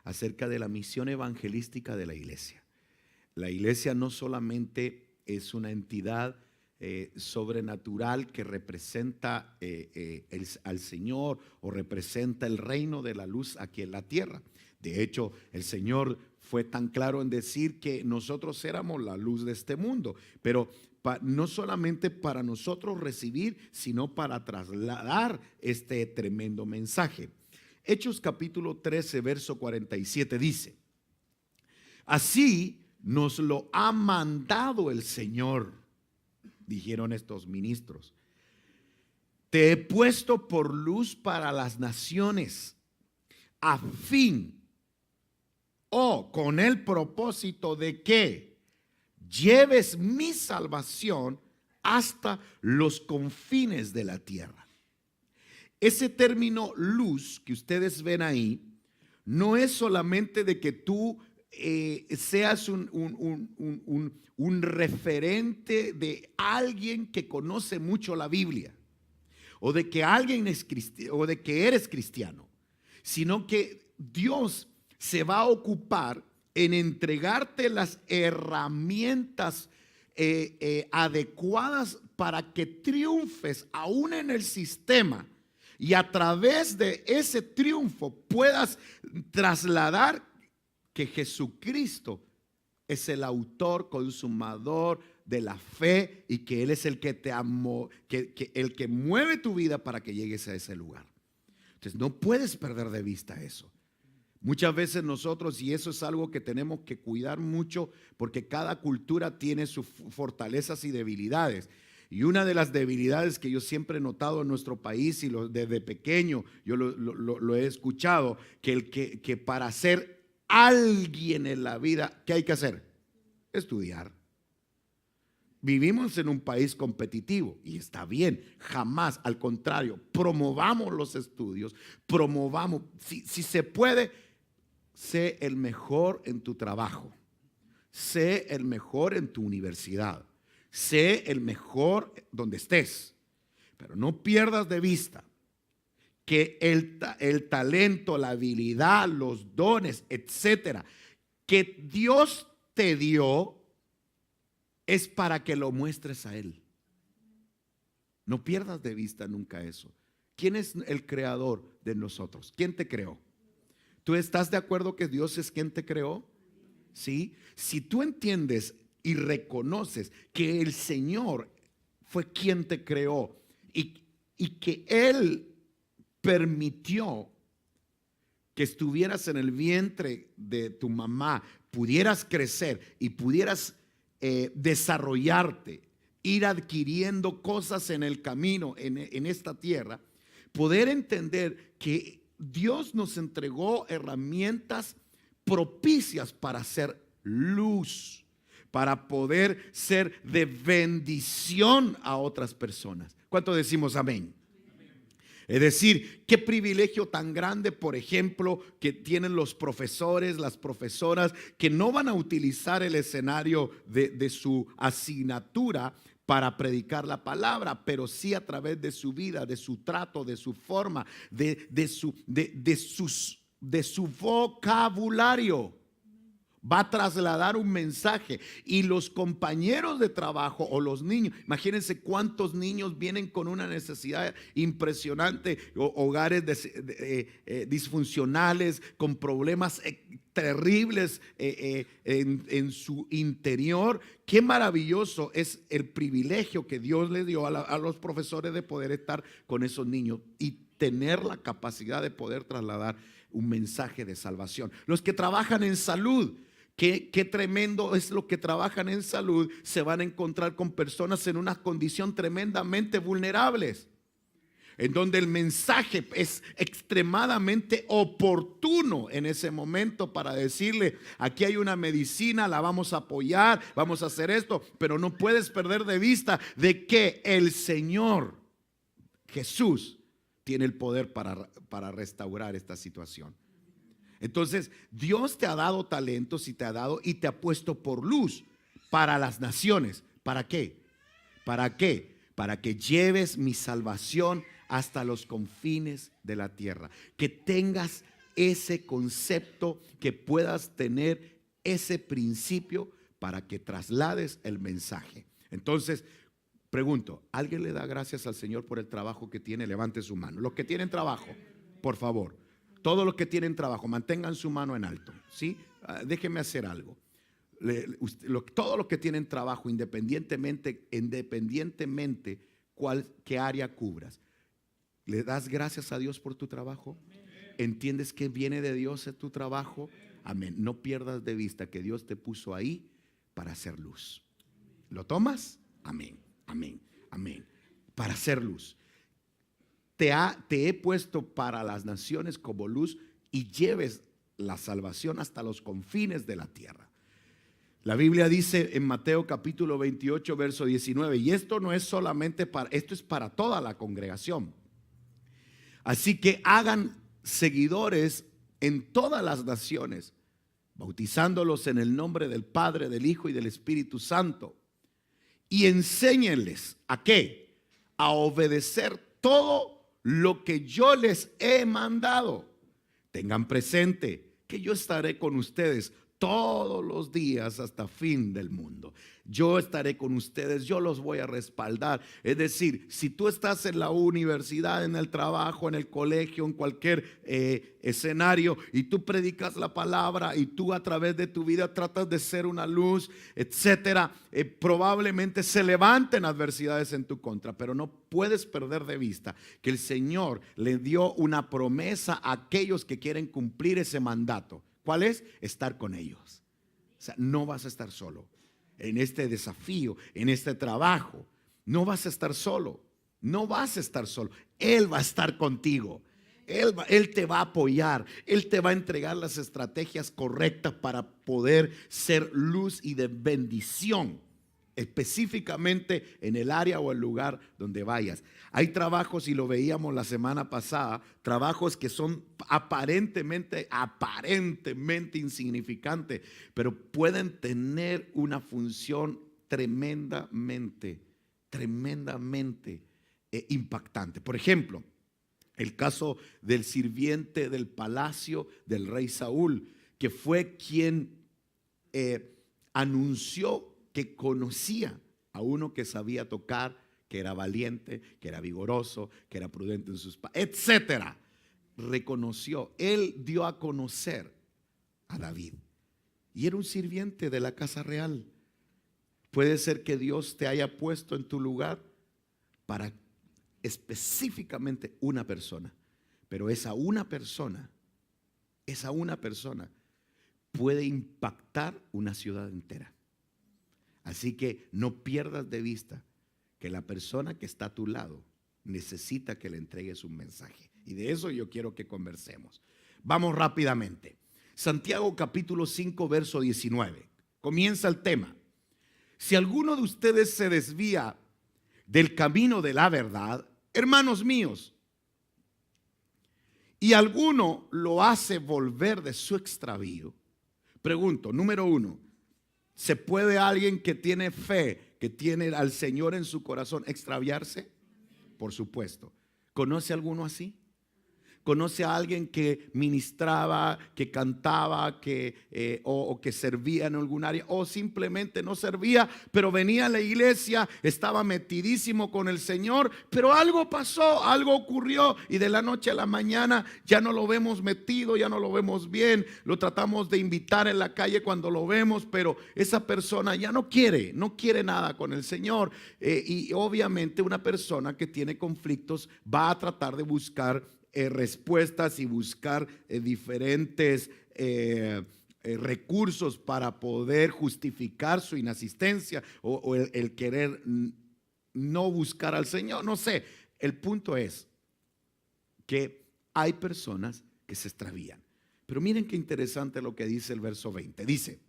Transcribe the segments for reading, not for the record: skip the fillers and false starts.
acerca de la misión evangelística de la iglesia. La iglesia no solamente es una entidad sobrenatural que representa al Señor o representa el reino de la luz aquí en la tierra. De hecho, el Señor fue tan claro en decir que nosotros éramos la luz de este mundo, pero no solamente para nosotros recibir, sino para trasladar este tremendo mensaje. Hechos capítulo 13, verso 47 dice: así nos lo ha mandado el Señor, dijeron estos ministros. Te he puesto por luz para las naciones, a fin o con el propósito de que lleves mi salvación hasta los confines de la tierra. Ese término luz que ustedes ven ahí no es solamente de que tú seas un referente de alguien que conoce mucho la Biblia, o de que alguien es cristiano, o de que eres cristiano, sino que Dios se va a ocupar en entregarte las herramientas adecuadas para que triunfes aún en el sistema, y a través de ese triunfo puedas trasladar que Jesucristo es el autor consumador de la fe y que Él es el que te amó, el que mueve tu vida para que llegues a ese lugar. Entonces no puedes perder de vista eso. Muchas veces nosotros, y eso es algo que tenemos que cuidar mucho, porque cada cultura tiene sus fortalezas y debilidades. Y una de las debilidades que yo siempre he notado en nuestro país, y desde pequeño yo lo he escuchado, que para ser alguien en la vida, ¿qué hay que hacer? Estudiar. Vivimos en un país competitivo y está bien, jamás, al contrario, promovamos los estudios, promovamos, si se puede, sé el mejor en tu trabajo, sé el mejor en tu universidad, sé el mejor donde estés, pero no pierdas de vista que el talento, la habilidad, los dones, etcétera, que Dios te dio es para que lo muestres a Él. No pierdas de vista nunca eso. ¿Quién es el creador de nosotros? ¿Quién te creó? ¿Tú estás de acuerdo que Dios es quien te creó? ¿Sí? Si tú entiendes y reconoces que el Señor fue quien te creó y que Él permitió que estuvieras en el vientre de tu mamá, pudieras crecer y pudieras desarrollarte, ir adquiriendo cosas en el camino, en esta tierra, poder entender que Dios nos entregó herramientas propicias para ser luz, para poder ser de bendición a otras personas. ¿Cuánto decimos amén? Es decir, qué privilegio tan grande, por ejemplo, que tienen los profesores, las profesoras, que no van a utilizar el escenario de su asignatura para predicar la palabra, pero sí a través de su vida, de su trato, de su forma, de su vocabulario. Va a trasladar un mensaje, y los compañeros de trabajo o los niños, imagínense cuántos niños vienen con una necesidad impresionante, hogares disfuncionales, con problemas terribles en su interior. Qué maravilloso es el privilegio que Dios le dio a los profesores de poder estar con esos niños y tener la capacidad de poder trasladar un mensaje de salvación. Los que trabajan en salud, qué tremendo es lo que trabajan en salud. Se van a encontrar con personas en una condición tremendamente vulnerables, en donde el mensaje es extremadamente oportuno en ese momento para decirle: aquí hay una medicina, la vamos a apoyar, vamos a hacer esto. Pero no puedes perder de vista de que el Señor Jesús tiene el poder para restaurar esta situación. Entonces, Dios te ha dado talentos y te ha puesto por luz para las naciones. ¿Para qué? ¿Para qué? Para que lleves mi salvación hasta los confines de la tierra. Que tengas ese concepto, que puedas tener ese principio para que traslades el mensaje. Entonces, pregunto, ¿alguien le da gracias al Señor por el trabajo que tiene? Levante su mano. Los que tienen trabajo, por favor. Todos los que tienen trabajo, mantengan su mano en alto. ¿Sí? Déjenme hacer algo. Todos los que tienen trabajo, independientemente qué área cubras, ¿le das gracias a Dios por tu trabajo? ¿Entiendes que viene de Dios tu trabajo? Amén. No pierdas de vista que Dios te puso ahí para hacer luz. ¿Lo tomas? Amén, amén, amén. Para hacer luz. Te he puesto para las naciones como luz y lleves la salvación hasta los confines de la tierra. La Biblia dice en Mateo capítulo 28, verso 19, y esto no es solamente esto es para toda la congregación. Así que hagan seguidores en todas las naciones, bautizándolos en el nombre del Padre, del Hijo y del Espíritu Santo, y enséñenles ¿a qué? A obedecer todo lo que yo les he mandado. Tengan presente que yo estaré con ustedes todos los días hasta fin del mundo. Yo estaré con ustedes, yo los voy a respaldar. Es decir, si tú estás en la universidad, en el trabajo, en el colegio, en cualquier escenario, y tú predicas la palabra y tú a través de tu vida tratas de ser una luz, etcétera, probablemente se levanten adversidades en tu contra, pero no puedes perder de vista que el Señor le dio una promesa a aquellos que quieren cumplir ese mandato. ¿Cuál es? Estar con ellos. O sea, no vas a estar solo en este desafío, en este trabajo. No vas a estar solo. No vas a estar solo. Él va a estar contigo. Él te va a apoyar. Él te va a entregar las estrategias correctas para poder ser luz y de bendición, específicamente en el área o el lugar donde vayas. Hay trabajos, y lo veíamos la semana pasada, trabajos que son aparentemente insignificantes, pero pueden tener una función tremendamente impactante. Por ejemplo, el caso del sirviente del palacio del rey Saúl, que fue quien anunció que conocía a uno que sabía tocar, que era valiente, que era vigoroso, que era prudente en sus pasos, etcétera. Reconoció, él dio a conocer a David, y era un sirviente de la casa real. Puede ser que Dios te haya puesto en tu lugar para específicamente una persona, pero esa una persona puede impactar una ciudad entera. Así que no pierdas de vista que la persona que está a tu lado necesita que le entregues un mensaje. Y de eso yo quiero que conversemos. Vamos rápidamente. Santiago capítulo 5, verso 19. Comienza el tema. Si alguno de ustedes se desvía del camino de la verdad, hermanos míos, y alguno lo hace volver de su extravío, pregunto, número uno, ¿se puede alguien que tiene fe, que tiene al Señor en su corazón, extraviarse? Por supuesto. ¿Conoce alguno así? ¿Conoce a alguien que ministraba, que cantaba, o que servía en algún área, o simplemente no servía, pero venía a la iglesia, estaba metidísimo con el Señor, pero algo pasó, algo ocurrió, y de la noche a la mañana ya no lo vemos metido, ya no lo vemos bien, lo tratamos de invitar en la calle cuando lo vemos, pero esa persona ya no quiere nada con el Señor? Y obviamente una persona que tiene conflictos va a tratar de buscar respuestas y buscar diferentes recursos para poder justificar su inasistencia o el querer no buscar al Señor. No sé, el punto es que hay personas que se extravían. Pero miren qué interesante lo que dice el verso 20. Dice: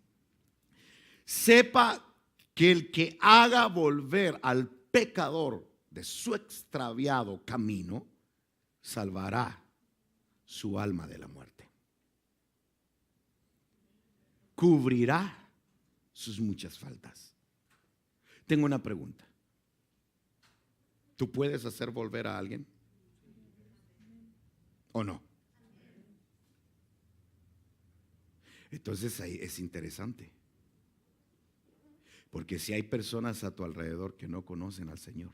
sepa que el que haga volver al pecador de su extraviado camino salvará su alma de la muerte, cubrirá sus muchas faltas. Tengo una pregunta. ¿Tú puedes hacer volver a alguien o no? Entonces ahí es interesante. Porque si hay personas a tu alrededor que no conocen al Señor,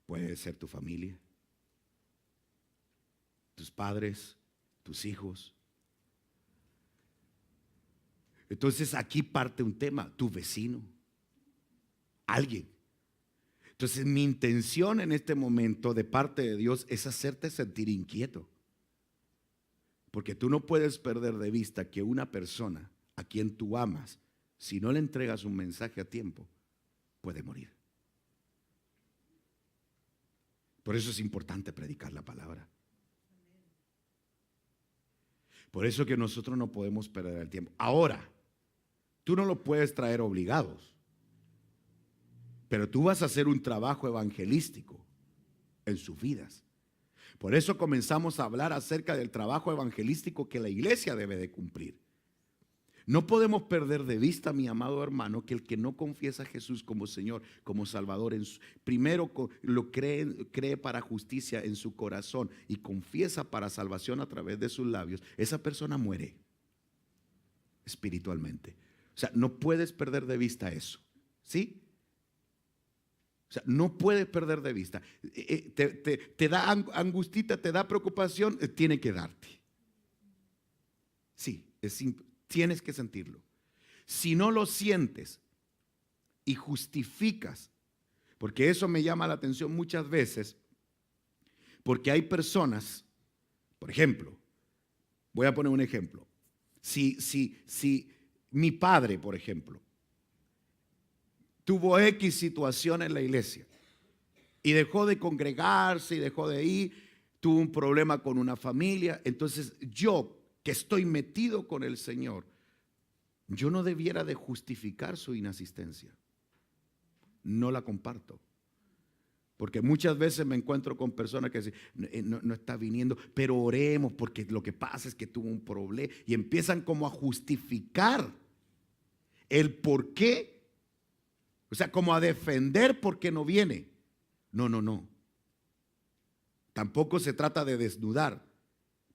puede ser tu familia, tus padres, tus hijos. Entonces aquí parte un tema, tu vecino, alguien. Entonces mi intención en este momento de parte de Dios es hacerte sentir inquieto. Porque tú no puedes perder de vista que una persona a quien tú amas, si no le entregas un mensaje a tiempo, puede morir. Por eso es importante predicar la palabra. Por eso que nosotros no podemos perder el tiempo. Ahora, tú no lo puedes traer obligados, pero tú vas a hacer un trabajo evangelístico en sus vidas. Por eso comenzamos a hablar acerca del trabajo evangelístico que la iglesia debe de cumplir. No podemos perder de vista, mi amado hermano, que el que no confiesa a Jesús como Señor, como Salvador, primero lo cree para justicia en su corazón y confiesa para salvación a través de sus labios, esa persona muere espiritualmente. O sea, no puedes perder de vista eso, ¿sí? O sea, no puedes perder de vista. Te da angustita, te da preocupación, tiene que darte. Sí, es simple. Tienes que sentirlo. Si no lo sientes y justificas, porque eso me llama la atención muchas veces, porque hay personas, por ejemplo, voy a poner un ejemplo. Si mi padre, por ejemplo, tuvo X situación en la iglesia y dejó de congregarse y dejó de ir, tuvo un problema con una familia, entonces yo, que estoy metido con el Señor, yo no debiera de justificar su inasistencia. No la comparto. Porque muchas veces me encuentro con personas que dicen, no está viniendo, pero oremos porque lo que pasa es que tuvo un problema. Y empiezan como a justificar el por qué. O sea, como a defender por qué no viene. No. Tampoco se trata de desnudar.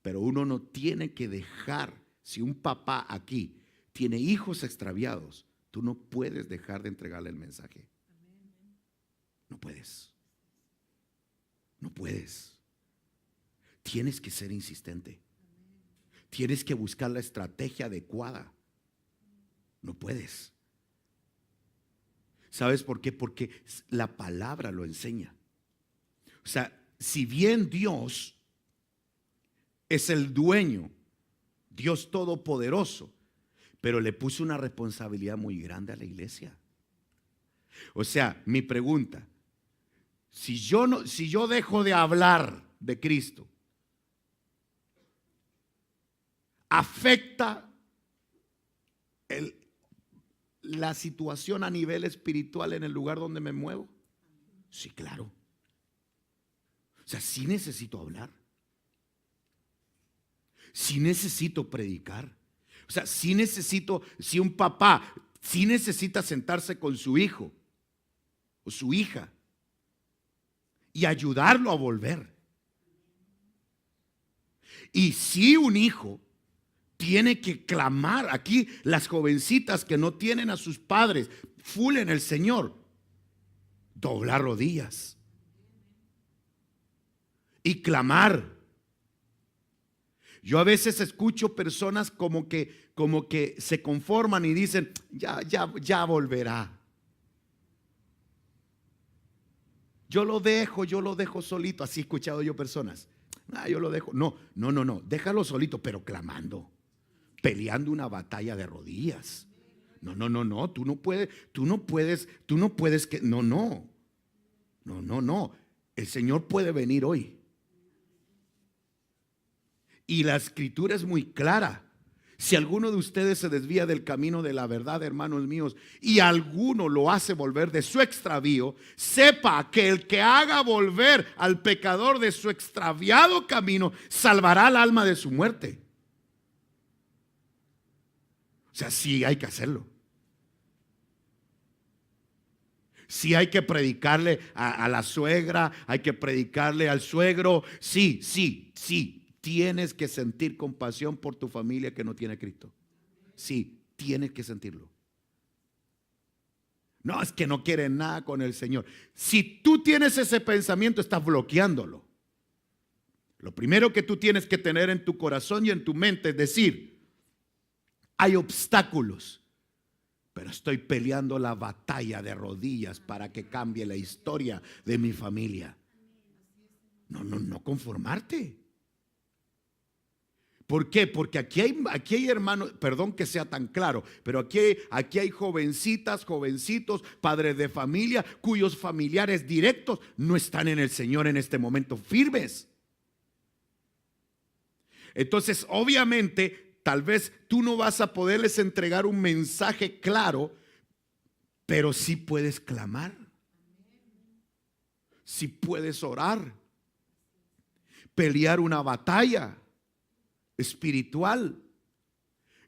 Pero uno no tiene que dejar, si un papá aquí tiene hijos extraviados, tú no puedes dejar de entregarle el mensaje. No puedes. No puedes. Tienes que ser insistente. Tienes que buscar la estrategia adecuada. No puedes. ¿Sabes por qué? Porque la palabra lo enseña. O sea, si bien Dios es el dueño, Dios todopoderoso, pero le puso una responsabilidad muy grande a la iglesia. O sea, mi pregunta, si yo dejo de hablar de Cristo, ¿afecta la situación a nivel espiritual en el lugar donde me muevo? Sí, claro. O sea, sí necesito hablar. Si necesito predicar. O sea, si un papá sí necesita sentarse con su hijo o su hija y ayudarlo a volver. Y si un hijo tiene que clamar, aquí las jovencitas que no tienen a sus padres full en el Señor, doblar rodillas y clamar. Yo a veces escucho personas como que se conforman y dicen, ya volverá. Yo lo dejo solito. Así he escuchado yo personas. Yo lo dejo. No, déjalo solito, pero clamando, peleando una batalla de rodillas. No, tú no puedes que, no. El Señor puede venir hoy. Y la escritura es muy clara. Si alguno de ustedes se desvía del camino de la verdad, hermanos míos, y alguno lo hace volver de su extravío, sepa que el que haga volver al pecador de su extraviado camino, salvará el alma de su muerte. O sea, sí hay que hacerlo. Sí hay que predicarle a la suegra, hay que predicarle al suegro. Sí. tienes que sentir compasión por tu familia que no tiene a Cristo. Sí, tienes que sentirlo. No, es que no quieren nada con el Señor. Si tú tienes ese pensamiento, estás bloqueándolo. Lo primero que tú tienes que tener en tu corazón y en tu mente es decir, hay obstáculos, pero estoy peleando la batalla de rodillas para que cambie la historia de mi familia. No conformarte. ¿Por qué? Porque aquí hay hermanos, perdón que sea tan claro, pero aquí hay jovencitas, jovencitos, padres de familia, cuyos familiares directos no están en el Señor en este momento firmes. Entonces, obviamente, tal vez tú no vas a poderles entregar un mensaje claro, pero sí puedes clamar, sí puedes orar, pelear una batalla espiritual,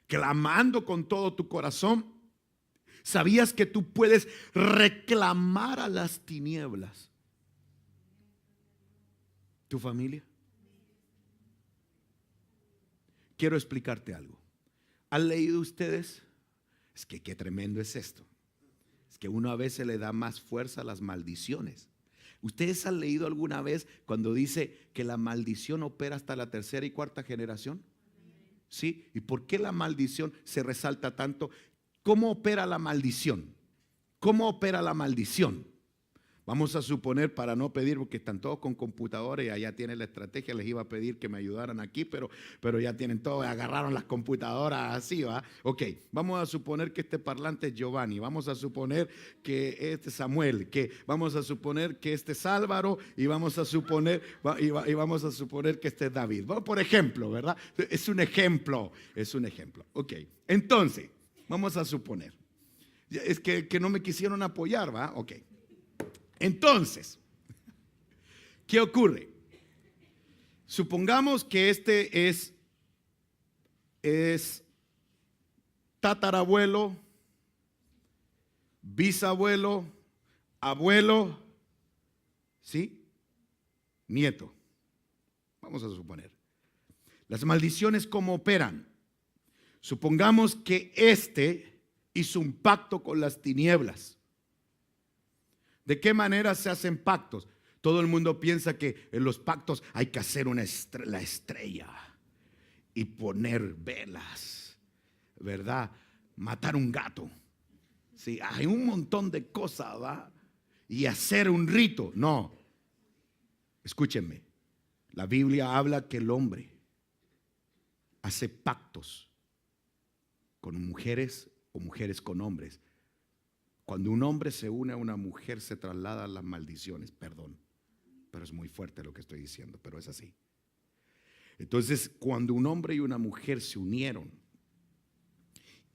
clamando con todo tu corazón. ¿Sabías que tú puedes reclamar a las tinieblas tu familia? Quiero explicarte algo. ¿Han leído ustedes? Es que qué tremendo es esto. Es que uno a veces le da más fuerza a las maldiciones. ¿Ustedes han leído alguna vez cuando dice que la maldición opera hasta la tercera y cuarta generación? ¿Sí? ¿Y por qué la maldición se resalta tanto? ¿Cómo opera la maldición? ¿Cómo opera la maldición? Vamos a suponer, para no pedir, porque están todos con computadoras y allá tienen la estrategia, les iba a pedir que me ayudaran aquí, pero ya tienen todo, agarraron las computadoras así, ¿va? Ok, vamos a suponer que este parlante es Giovanni, vamos a suponer que este es Samuel, vamos a suponer que este es Álvaro y vamos a suponer que este es David. Bueno, por ejemplo, ¿verdad? Es un ejemplo. Ok, entonces, vamos a suponer. Es que no me quisieron apoyar, ¿va? Ok. Entonces, ¿qué ocurre? Supongamos que este es tatarabuelo, bisabuelo, abuelo, ¿sí? Nieto. Vamos a suponer. Las maldiciones, ¿cómo operan? Supongamos que este hizo un pacto con las tinieblas. ¿De qué manera se hacen pactos? Todo el mundo piensa que en los pactos hay que hacer la estrella y poner velas, ¿verdad? Matar un gato. Sí, hay un montón de cosas, ¿va? Y hacer un rito. No. Escúchenme. La Biblia habla que el hombre hace pactos con mujeres o mujeres con hombres. Cuando un hombre se une a una mujer se trasladan las maldiciones, perdón, pero es muy fuerte lo que estoy diciendo, pero es así. Entonces, cuando un hombre y una mujer se unieron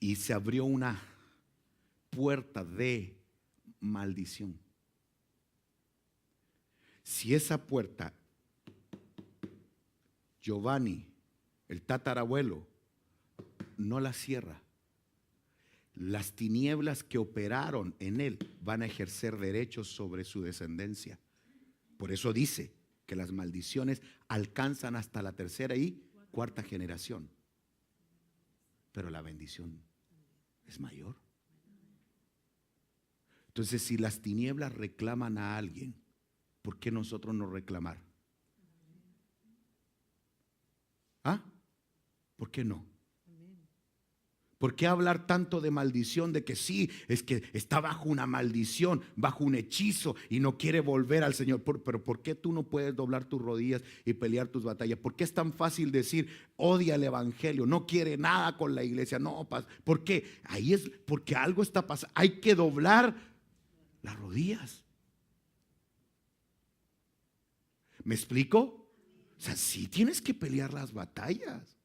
y se abrió una puerta de maldición, si esa puerta, Giovanni, el tatarabuelo, no la cierra, las tinieblas que operaron en él van a ejercer derechos sobre su descendencia. Por eso dice que las maldiciones alcanzan hasta la tercera y cuarta generación. Pero la bendición es mayor. Entonces, si las tinieblas reclaman a alguien, ¿por qué nosotros no reclamar? ¿Ah? ¿Por qué no? ¿Por qué hablar tanto de maldición? De que sí, es que está bajo una maldición, bajo un hechizo y no quiere volver al Señor. Pero ¿por qué tú no puedes doblar tus rodillas y pelear tus batallas? ¿Por qué es tan fácil decir odia el evangelio, no quiere nada con la iglesia? No, ¿por qué? Ahí es porque algo está pasando. Hay que doblar las rodillas. ¿Me explico? O sea, sí tienes que pelear las batallas.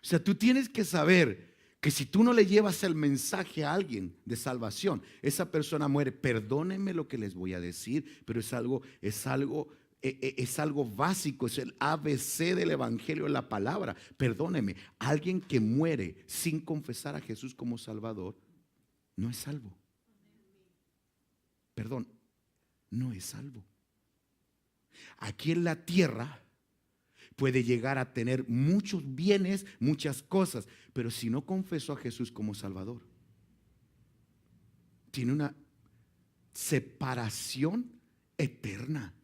O sea, tú tienes que saber que si tú no le llevas el mensaje a alguien de salvación, esa persona muere. Perdónenme lo que les voy a decir, pero es algo básico, es el ABC del evangelio de la palabra. Perdónenme, alguien que muere sin confesar a Jesús como Salvador no es salvo. Perdón, no es salvo. Aquí en la tierra puede llegar a tener muchos bienes, muchas cosas, pero si no confesó a Jesús como Salvador, tiene una separación eterna.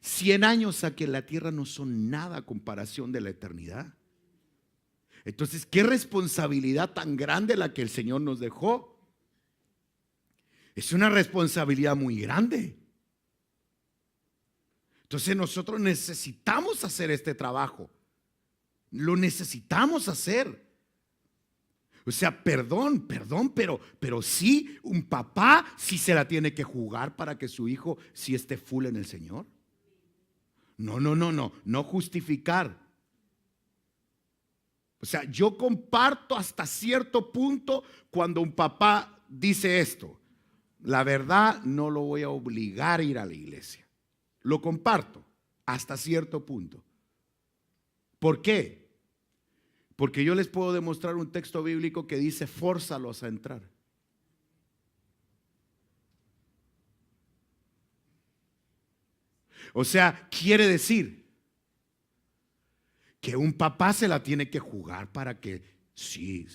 100 años aquí en la tierra no son nada a comparación de la eternidad. Entonces, ¿qué responsabilidad tan grande la que el Señor nos dejó? Es una responsabilidad muy grande. Entonces nosotros necesitamos hacer este trabajo. Lo necesitamos hacer. O sea, perdón, pero sí, un papá sí se la tiene que jugar para que su hijo sí esté full en el Señor. No justificar. O sea, yo comparto hasta cierto punto cuando un papá dice esto. La verdad, no lo voy a obligar a ir a la iglesia. Lo comparto hasta cierto punto. ¿Por qué? Porque yo les puedo demostrar un texto bíblico que dice: fórzalos a entrar. O sea, quiere decir que un papá se la tiene que jugar para que sí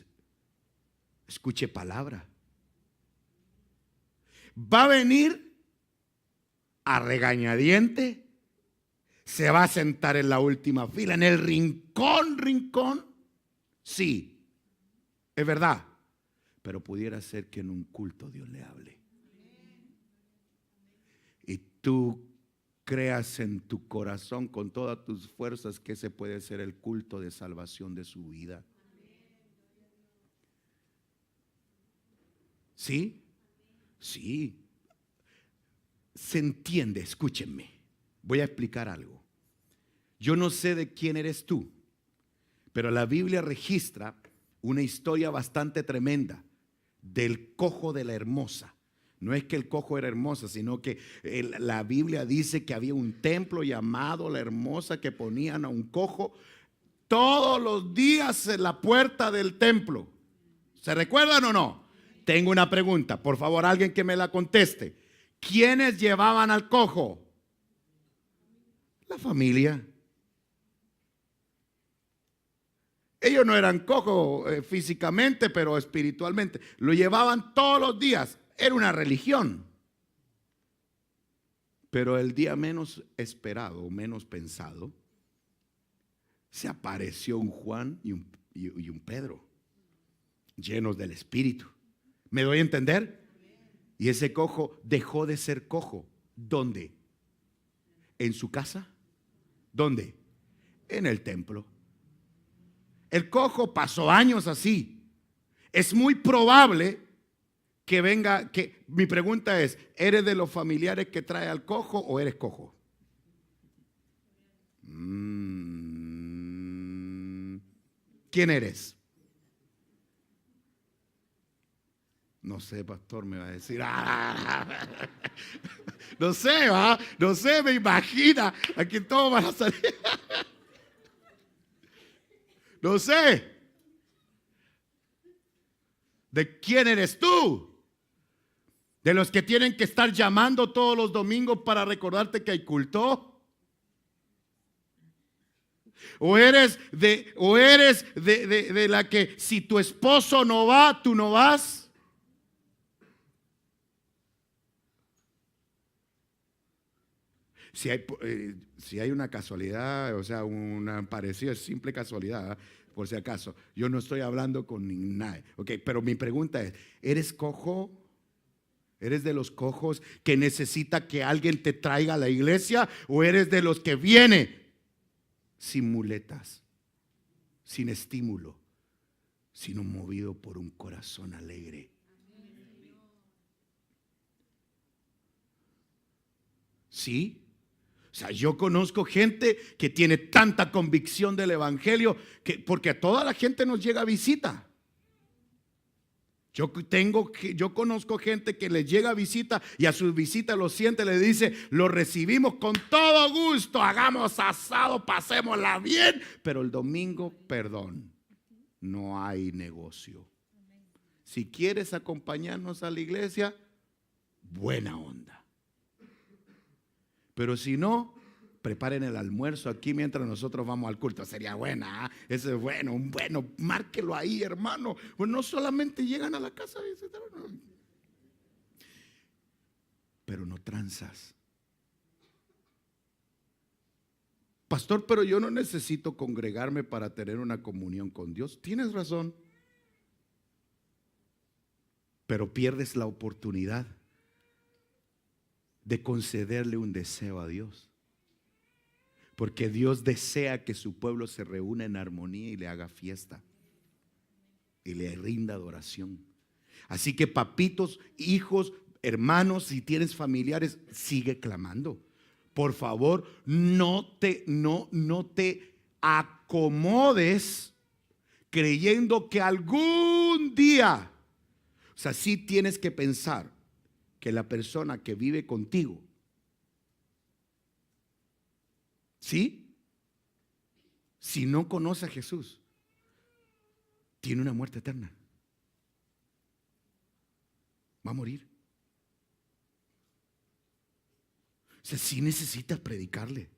escuche palabra. Va a venir a regañadiente, se va a sentar en la última fila, en el rincón. Sí, es verdad, pero pudiera ser que en un culto Dios le hable y tú creas en tu corazón con todas tus fuerzas que ese puede ser el culto de salvación de su vida. ¿Sí? Sí. Se entiende, escúchenme. Voy a explicar algo. Yo no sé de quién eres tú, pero la Biblia registra una historia bastante tremenda del cojo de la hermosa. No es que el cojo era hermosa, sino que la Biblia dice que había un templo llamado La Hermosa que ponían a un cojo todos los días en la puerta del templo. ¿Se recuerdan o no? Tengo una pregunta, por favor, alguien que me la conteste. ¿Quiénes llevaban al cojo? La familia. Ellos no eran cojos físicamente, pero espiritualmente. Lo llevaban todos los días. Era una religión. Pero el día menos esperado, menos pensado, se apareció un Juan y un Pedro, llenos del Espíritu. ¿Me doy a entender? Y ese cojo dejó de ser cojo. ¿Dónde? ¿En su casa? ¿Dónde? En el templo. El cojo pasó años así. Es muy probable que venga, mi pregunta es: ¿eres de los familiares que trae al cojo o eres cojo? ¿Quién eres? No sé, pastor, me va a decir. No sé, ¿va? No sé, me imagina. Aquí todos van a salir. No sé. ¿De quién eres tú? ¿De los que tienen que estar llamando todos los domingos para recordarte que hay culto? ¿O eres de la que si tu esposo no va, tú no vas? Si hay una casualidad, o sea, un parecido, es simple casualidad, ¿eh? Por si acaso. Yo no estoy hablando con nadie. Ok, pero mi pregunta es: ¿eres cojo? ¿Eres de los cojos que necesita que alguien te traiga a la iglesia? ¿O eres de los que viene sin muletas, sin estímulo, sino movido por un corazón alegre? ¿Sí? O sea, yo conozco gente que tiene tanta convicción del evangelio porque a toda la gente nos llega visita. Yo conozco gente que les llega visita y a sus visitas lo siente, le dice: lo recibimos con todo gusto, hagamos asado, pasémosla bien, pero el domingo, perdón, no hay negocio. Si quieres acompañarnos a la iglesia, buena onda. Pero si no, preparen el almuerzo aquí mientras nosotros vamos al culto. Sería buena, ¿eh? Eso es bueno, márquelo ahí, hermano. Pues no solamente llegan a la casa, pero no tranzas. Pastor, pero yo no necesito congregarme para tener una comunión con Dios. Tienes razón, pero pierdes la oportunidad de concederle un deseo a Dios. Porque Dios desea que su pueblo se reúna en armonía y le haga fiesta y le rinda adoración. Así que papitos, hijos, hermanos, si tienes familiares, sigue clamando. Por favor, no te acomodes creyendo que algún día, o sea, sí tienes que pensar que la persona que vive contigo, ¿sí? Si no conoce a Jesús, tiene una muerte eterna. Va a morir. O sea, sí necesitas predicarle.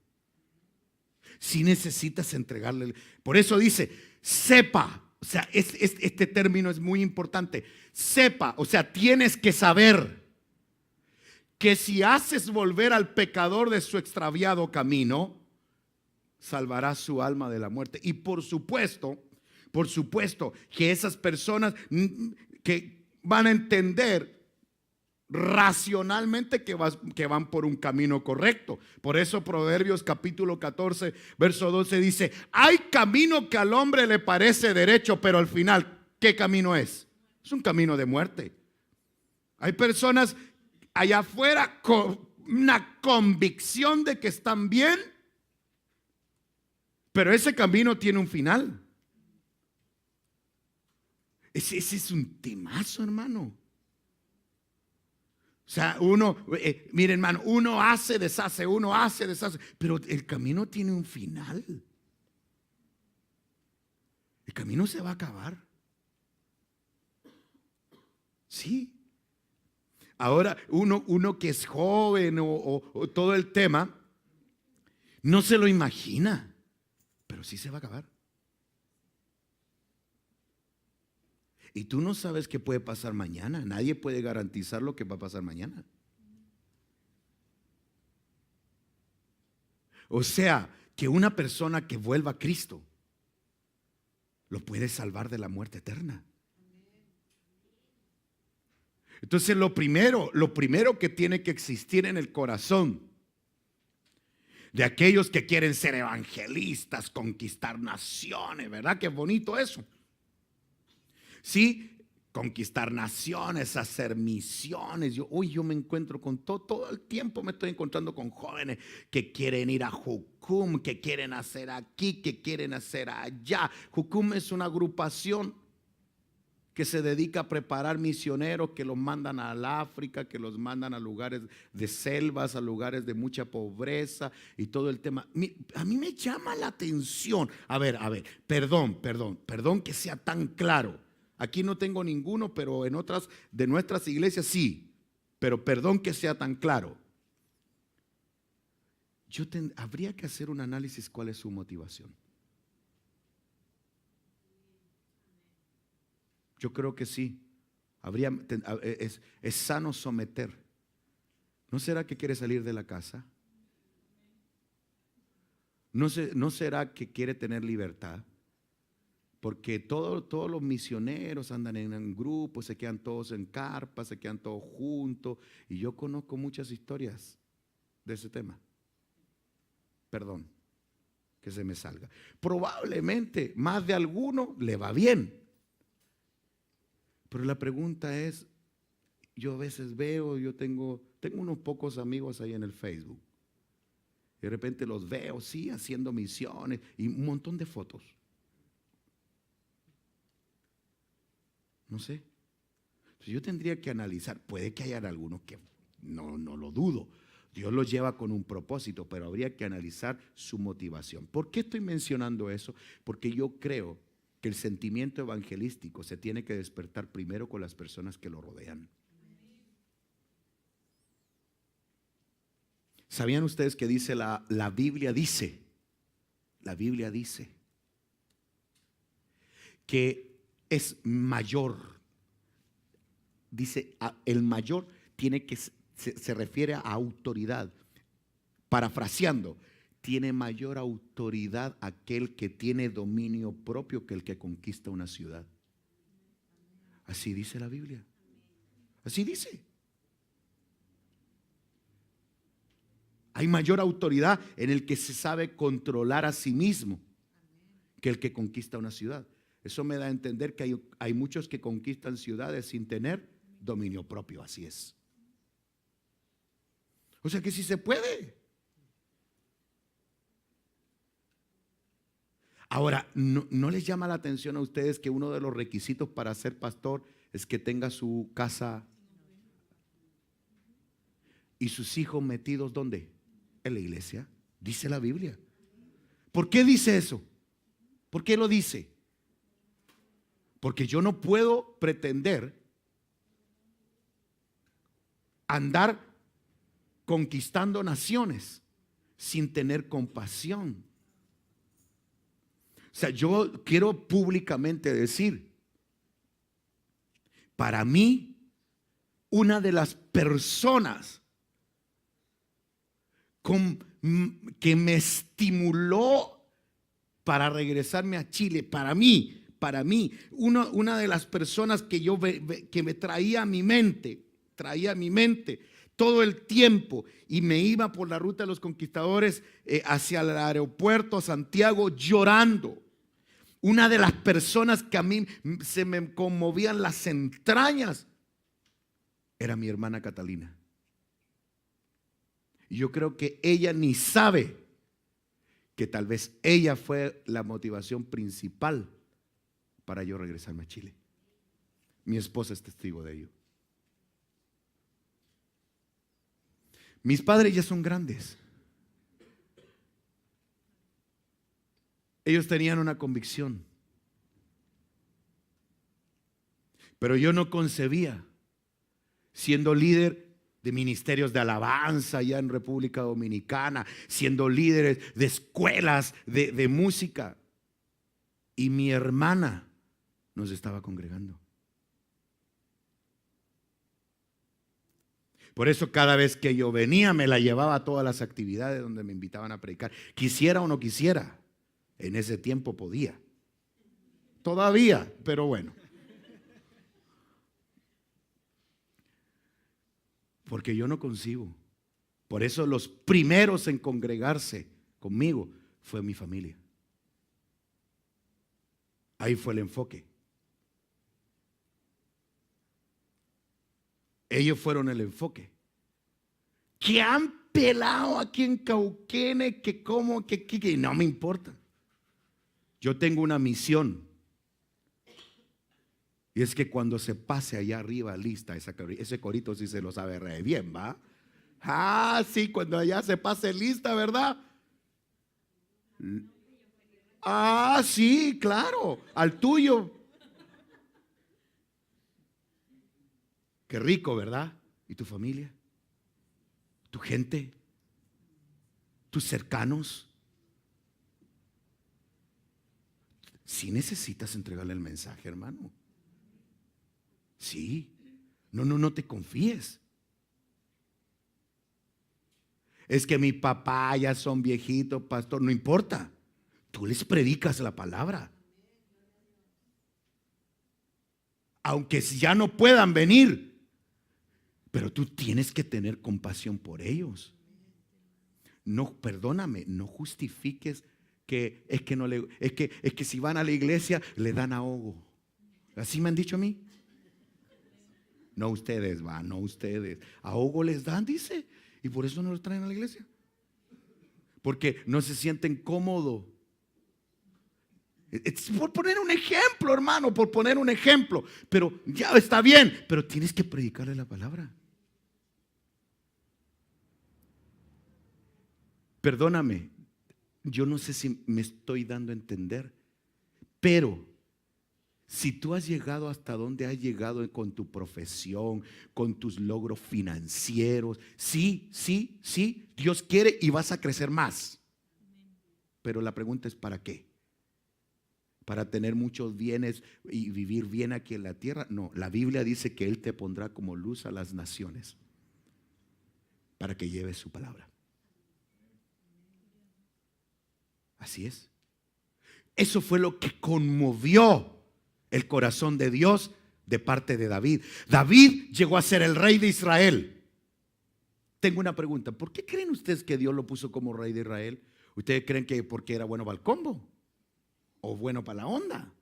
Sí necesitas entregarle. Por eso dice, sepa. O sea, este término es muy importante. Sepa, o sea, tienes que saber que si haces volver al pecador de su extraviado camino, salvará su alma de la muerte. Y por supuesto que esas personas que van a entender racionalmente que van por un camino correcto. Por eso Proverbios capítulo 14 verso 12 dice: hay camino que al hombre le parece derecho, pero al final, ¿qué camino es? Es un camino de muerte. Hay personas allá afuera con una convicción de que están bien, pero ese camino tiene un final. Ese es un temazo, hermano. O sea, miren, hermano, uno hace, deshace, pero el camino tiene un final. El camino se va a acabar. Sí. Ahora, uno que es joven o todo el tema, no se lo imagina, pero sí se va a acabar. Y tú no sabes qué puede pasar mañana. Nadie puede garantizar lo que va a pasar mañana. O sea, que una persona que vuelva a Cristo lo puede salvar de la muerte eterna. Entonces lo primero que tiene que existir en el corazón de aquellos que quieren ser evangelistas, conquistar naciones, ¿verdad? Qué bonito eso. Sí, conquistar naciones, hacer misiones. Yo me encuentro con todo el tiempo me estoy encontrando con jóvenes que quieren ir a Jucum, que quieren hacer aquí, que quieren hacer allá. Jucum es una agrupación que se dedica a preparar misioneros que los mandan al África, que los mandan a lugares de selvas, a lugares de mucha pobreza y todo el tema. A mí me llama la atención. A ver, perdón que sea tan claro. Aquí no tengo ninguno, pero en otras de nuestras iglesias sí. Pero perdón que sea tan claro. Habría que hacer un análisis cuál es su motivación. Yo creo que sí. Es sano someter. ¿No será que quiere salir de la casa? ¿No será que quiere tener libertad? Porque todos los misioneros andan en un grupo, se quedan todos en carpas, se quedan todos juntos. Y yo conozco muchas historias de ese tema. Perdón que se me salga. Probablemente más de alguno le va bien. Pero la pregunta es, yo a veces veo, tengo unos pocos amigos ahí en el Facebook. De repente los veo, sí, haciendo misiones y un montón de fotos. No sé. Entonces yo tendría que analizar, puede que haya algunos que no lo dudo. Dios los lleva con un propósito, pero habría que analizar su motivación. ¿Por qué estoy mencionando eso? Porque yo creo que el sentimiento evangelístico se tiene que despertar primero con las personas que lo rodean. ¿Sabían ustedes que dice la Biblia dice que es mayor? Dice, el mayor tiene que, se refiere a autoridad. Parafraseando, tiene mayor autoridad aquel que tiene dominio propio que el que conquista una ciudad. Así dice la Biblia. Así dice. Hay mayor autoridad en el que se sabe controlar a sí mismo que el que conquista una ciudad. Eso me da a entender que hay muchos que conquistan ciudades sin tener dominio propio. Así es. O sea que sí se puede. Ahora, ¿no les llama la atención a ustedes que uno de los requisitos para ser pastor es que tenga su casa y sus hijos metidos ¿dónde? En la iglesia. Dice la Biblia. ¿Por qué dice eso? ¿Por qué lo dice? Porque yo no puedo pretender andar conquistando naciones sin tener compasión. O sea, yo quiero públicamente decir, para mí, una de las personas que me estimuló para regresarme a Chile, para mí, una de las personas que me traía a mi mente todo el tiempo y me iba por la ruta de los conquistadores hacia el aeropuerto a Santiago llorando. Una de las personas que a mí se me conmovían las entrañas era mi hermana Catalina. Y yo creo que ella ni sabe que tal vez ella fue la motivación principal para yo regresarme a Chile. Mi esposa es testigo de ello. Mis padres ya son grandes. Ellos tenían una convicción, pero yo no concebía, siendo líder de ministerios de alabanza allá en República Dominicana, siendo líderes de escuelas de música, y mi hermana nos estaba congregando. Por eso cada vez que yo venía me la llevaba a todas las actividades donde me invitaban a predicar, quisiera o no quisiera. En ese tiempo podía. Todavía, pero bueno. Porque yo no concibo. Por eso los primeros en congregarse conmigo fue mi familia. Ahí fue el enfoque. Ellos fueron el enfoque. Que han pelado aquí en Cauquenes, que como, que no me importa. Yo tengo una misión. Y es que cuando se pase allá arriba lista, ese corito sí se lo sabe re bien, ¿va? Ah, sí, cuando allá se pase lista, ¿verdad? Ah, sí, claro, al tuyo. Qué rico, ¿verdad? ¿Y tu familia? ¿Tu gente? ¿Tus cercanos? Sí necesitas entregarle el mensaje, hermano. Sí. No te confíes. Es que mi papá ya son viejitos, pastor. No importa. Tú les predicas la palabra. Aunque ya no puedan venir. Pero tú tienes que tener compasión por ellos. No, perdóname, no justifiques que es que si van a la iglesia le dan ahogo. Así me han dicho a mí. No ustedes van, no ustedes. Ahogo les dan, dice. Y por eso no los traen a la iglesia. Porque no se sienten cómodos. Es por poner un ejemplo, hermano, por poner un ejemplo. Pero ya está bien, pero tienes que predicarle la palabra. Perdóname, yo no sé si me estoy dando a entender, pero Si tú has llegado hasta donde has llegado con tu profesión, con tus logros financieros, sí, Dios quiere y vas a crecer más. Pero la pregunta es ¿para qué? ¿Para tener muchos bienes y vivir bien aquí en la tierra? No, la Biblia dice que Él te pondrá como luz a las naciones para que lleves su palabra. Así es. Eso fue lo que conmovió el corazón de Dios de parte de David. David llegó a ser el rey de Israel. Tengo una pregunta. ¿Por qué creen ustedes que Dios lo puso como rey de Israel? ¿Ustedes creen que porque era bueno para el combo? ¿O bueno para la onda?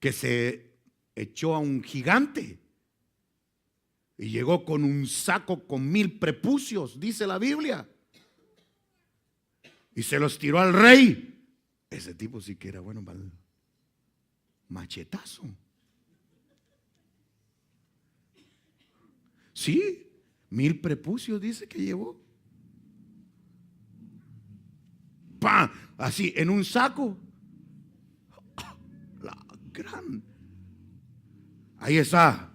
Que se echó a un gigante y llegó con un saco con 1000 prepucios, dice la Biblia, y se los tiró al rey. Ese tipo sí que era bueno para el machetazo. Sí, 1000 prepucios dice que llevó. ¡Pam! Así, en un saco. La gran. Ahí está.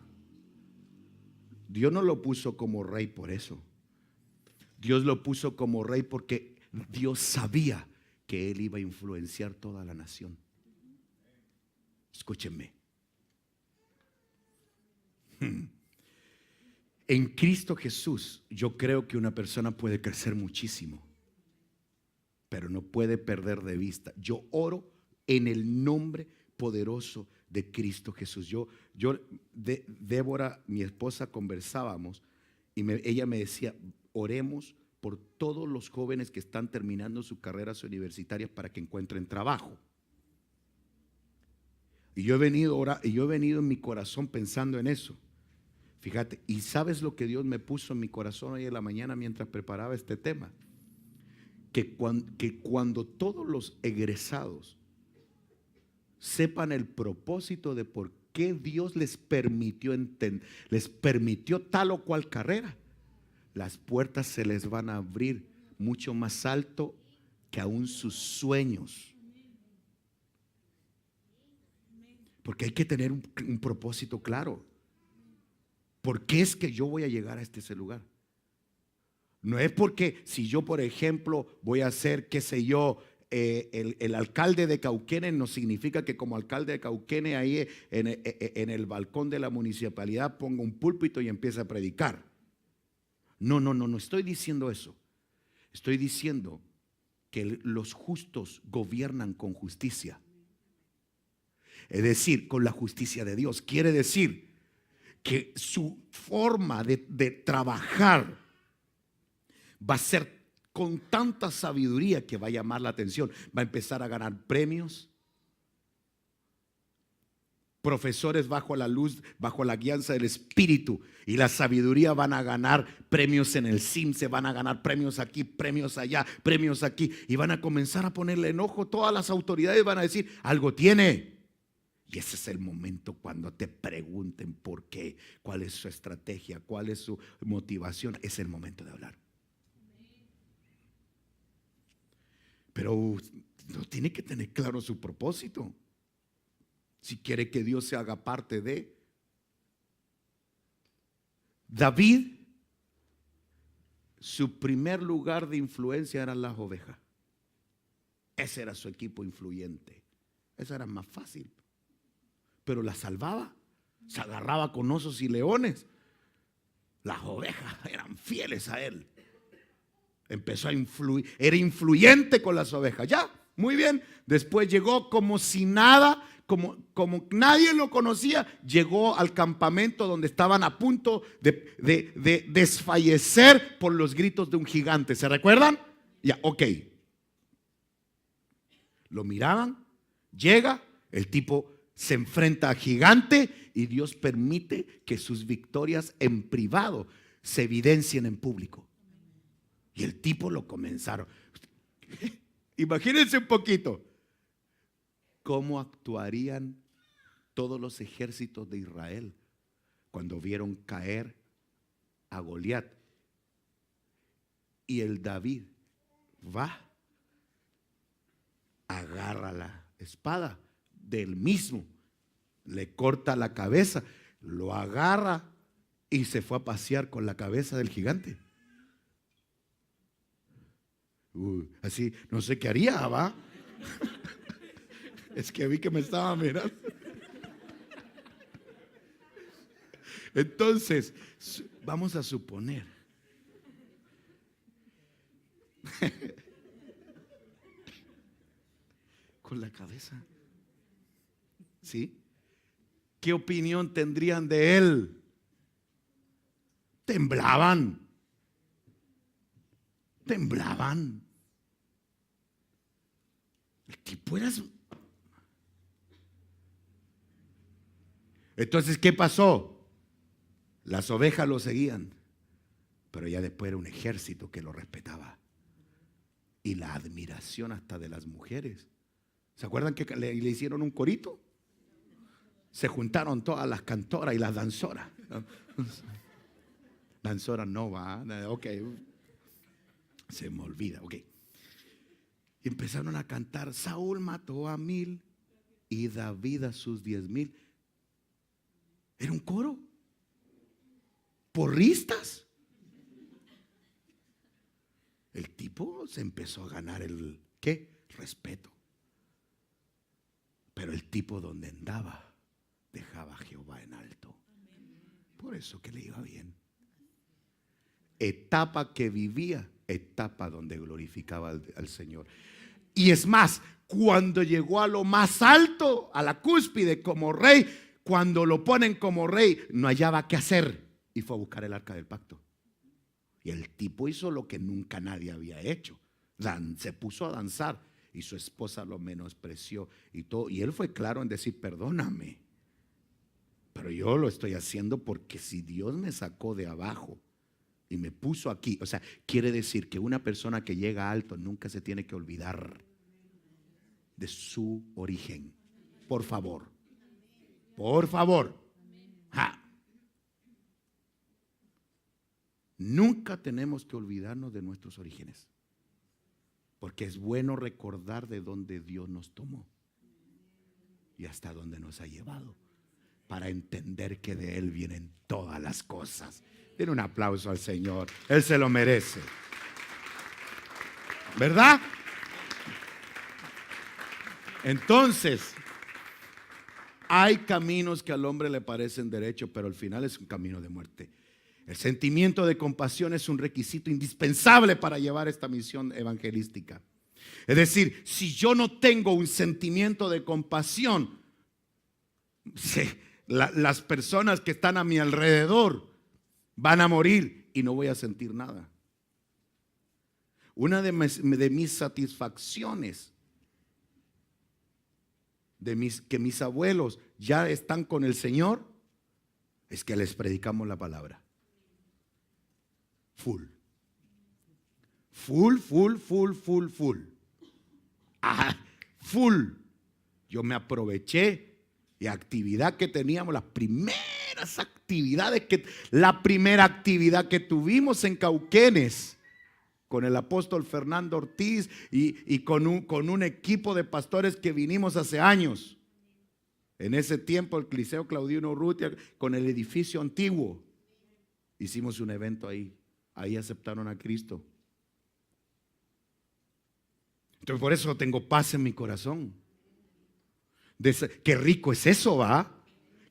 Dios no lo puso como rey por eso. Dios lo puso como rey porque Dios sabía que él iba a influenciar toda la nación. Escúchenme. En Cristo Jesús, yo creo que una persona puede crecer muchísimo, pero no puede perder de vista. Yo oro en el nombre poderoso de Cristo Jesús. Débora, mi esposa, conversábamos y ella me decía, oremos por todos los jóvenes que están terminando sus carreras universitarias para que encuentren trabajo. Y yo he venido en mi corazón pensando en eso. Fíjate, y ¿sabes lo que Dios me puso en mi corazón hoy en la mañana mientras preparaba este tema? Que cuando todos los egresados sepan el propósito de por qué Dios les permitió tal o cual carrera, las puertas se les van a abrir mucho más alto que aún sus sueños. Porque hay que tener un propósito claro. ¿Por qué es que yo voy a llegar a este lugar? No es porque si yo, por ejemplo, voy a ser, qué sé yo, el alcalde de Cauquenes, no significa que como alcalde de Cauquenes ahí en el balcón de la municipalidad ponga un púlpito y empiece a predicar. No estoy diciendo eso. Estoy diciendo que los justos gobiernan con justicia. Es decir, con la justicia de Dios. Quiere decir que su forma de trabajar va a ser con tanta sabiduría que va a llamar la atención. Va a empezar a ganar premios. Profesores bajo la luz, bajo la guianza del Espíritu y la sabiduría van a ganar premios en el CIMSE, van a ganar premios aquí, premios allá, premios aquí, y van a comenzar a ponerle enojo. Todas las autoridades van a decir, algo tiene. Y ese es el momento cuando te pregunten por qué, cuál es su estrategia, cuál es su motivación. Es el momento de hablar. Pero no tiene que tener claro su propósito. Si quiere que Dios se haga parte de David, su primer lugar de influencia eran las ovejas. Ese era su equipo influyente. Eso era más fácil. Pero las salvaba. Se agarraba con osos y leones. Las ovejas eran fieles a él. Empezó a influir, era influyente con las ovejas. Ya, muy bien. Después llegó como si nada, como nadie lo conocía, llegó al campamento donde estaban a punto de desfallecer por los gritos de un gigante. ¿Se recuerdan? Ya, ok. Lo miraban, llega, el tipo se enfrenta a gigante y Dios permite que sus victorias en privado se evidencien en público. Y el tipo lo comenzaron. Imagínense un poquito cómo actuarían todos los ejércitos de Israel cuando vieron caer a Goliat. Y el David va, agarra espada del mismo. Le corta la cabeza, lo agarra y se fue a pasear con la cabeza del gigante. Así, no sé qué haría, ¿va? Es que vi que me estaba mirando. Entonces, vamos a suponer. Con la cabeza. ¿Sí? ¿Qué opinión tendrían de él? Temblaban. Temblaban. El tipo era... Entonces, ¿qué pasó? Las ovejas lo seguían, pero ya después era un ejército que lo respetaba. Y la admiración hasta de las mujeres. ¿Se acuerdan que le hicieron un corito? Se juntaron todas las cantoras y las danzoras. Danzoras no va, ok. Se me olvida, ok. Y empezaron a cantar: Saúl mató a 1000 y David a sus 10,000. Era un coro. Porristas. El tipo se empezó a ganar el ¿qué? Respeto. Pero el tipo donde andaba dejaba a Jehová en alto. Por eso que le iba bien. Etapa que vivía, etapa donde glorificaba al Señor. Y es más, cuando llegó a lo más alto, a la cúspide como rey, cuando lo ponen como rey, no hallaba qué hacer y fue a buscar el arca del pacto. Y el tipo hizo lo que nunca nadie había hecho. Se puso a danzar y su esposa lo menospreció y todo. Y él fue claro en decir: perdóname, pero yo lo estoy haciendo porque si Dios me sacó de abajo y me puso aquí, o sea, quiere decir que una persona que llega alto nunca se tiene que olvidar de su origen. Por favor. Por favor. Nunca tenemos que olvidarnos de nuestros orígenes, porque es bueno recordar de dónde Dios nos tomó y hasta dónde nos ha llevado, para entender que de Él vienen todas las cosas. Den un aplauso al Señor, Él se lo merece, ¿verdad? Entonces, hay caminos que al hombre le parecen derechos, pero al final es un camino de muerte. El sentimiento de compasión es un requisito indispensable para llevar esta misión evangelística. Es decir, si yo no tengo un sentimiento de compasión, las personas que están a mi alrededor van a morir y no voy a sentir nada. Una de mis satisfacciones que mis abuelos ya están con el Señor es que les predicamos la palabra. Full. Yo me aproveché y actividad que teníamos, las primeras actividades la primera actividad que tuvimos en Cauquenes con el apóstol Fernando Ortiz y con un equipo de pastores que vinimos hace años. En ese tiempo el Liceo Claudino Urrutia con el edificio antiguo. Hicimos un evento ahí. Ahí aceptaron a Cristo. Entonces por eso tengo paz en mi corazón. Qué rico es eso, ¿va?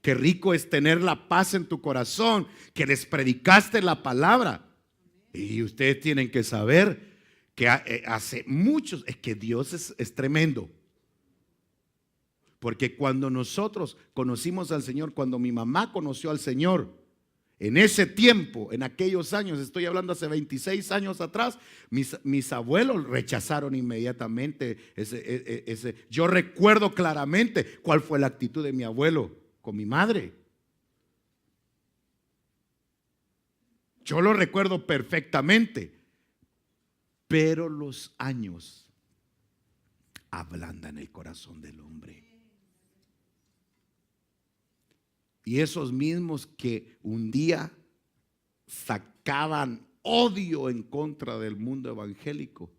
Qué rico es tener la paz en tu corazón, que les predicaste la palabra. Y ustedes tienen que saber que hace muchos, es que Dios es tremendo. Porque cuando nosotros conocimos al Señor, cuando mi mamá conoció al Señor, en ese tiempo, en aquellos años, estoy hablando hace 26 años atrás, mis abuelos rechazaron inmediatamente yo recuerdo claramente cuál fue la actitud de mi abuelo con mi madre. Yo lo recuerdo perfectamente, pero los años ablandan el corazón del hombre. Y esos mismos que un día sacaban odio en contra del mundo evangélico,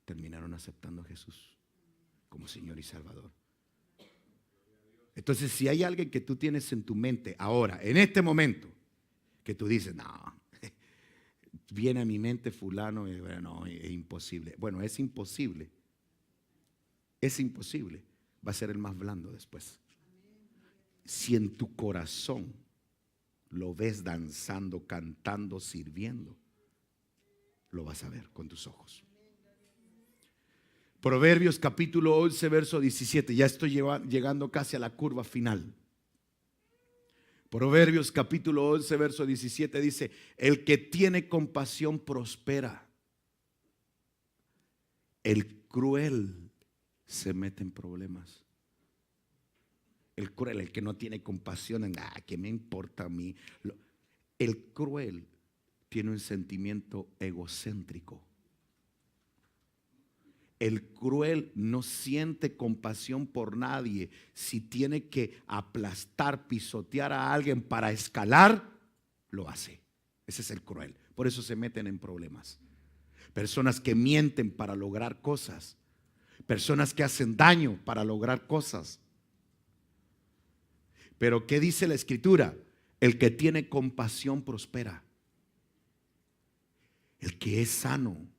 terminaron aceptando a Jesús como Señor y Salvador. Entonces, si hay alguien que tú tienes en tu mente ahora, en este momento, que tú dices, no, viene a mi mente fulano, y bueno, no, es imposible. Bueno, es imposible. Es imposible. Va a ser el más blando después. Si en tu corazón lo ves danzando, cantando, sirviendo, lo vas a ver con tus ojos. Proverbios capítulo 11, verso 17. Ya estoy llegando casi a la curva final. Proverbios capítulo 11, verso 17 dice: el que tiene compasión prospera. El cruel se mete en problemas. El cruel, el que no tiene compasión, ¿qué me importa a mí? El cruel tiene un sentimiento egocéntrico. El cruel no siente compasión por nadie. Si tiene que aplastar, pisotear a alguien para escalar, lo hace. Ese es el cruel. Por eso se meten en problemas. Personas que mienten para lograr cosas. Personas que hacen daño para lograr cosas. Pero ¿qué dice la Escritura? El que tiene compasión prospera. El que es sano,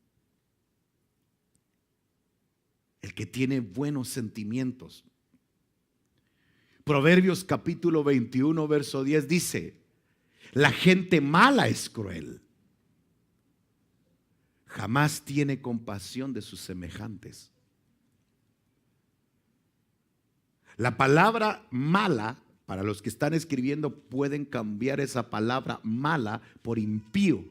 el que tiene buenos sentimientos. Proverbios capítulo 21, verso 10 dice: la gente mala es cruel, jamás tiene compasión de sus semejantes. La palabra mala, para los que están escribiendo, pueden cambiar esa palabra mala por impío.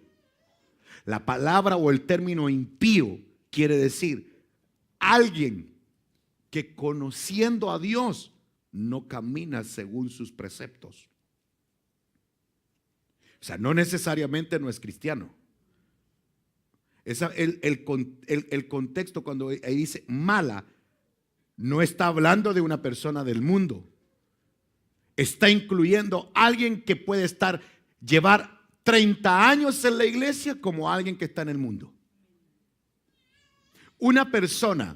La palabra o el término impío quiere decir alguien que conociendo a Dios no camina según sus preceptos. O sea, no necesariamente no es cristiano. El contexto cuando ahí dice mala, no está hablando de una persona del mundo. Está incluyendo a alguien que puede llevar 30 años en la iglesia como alguien que está en el mundo. Una persona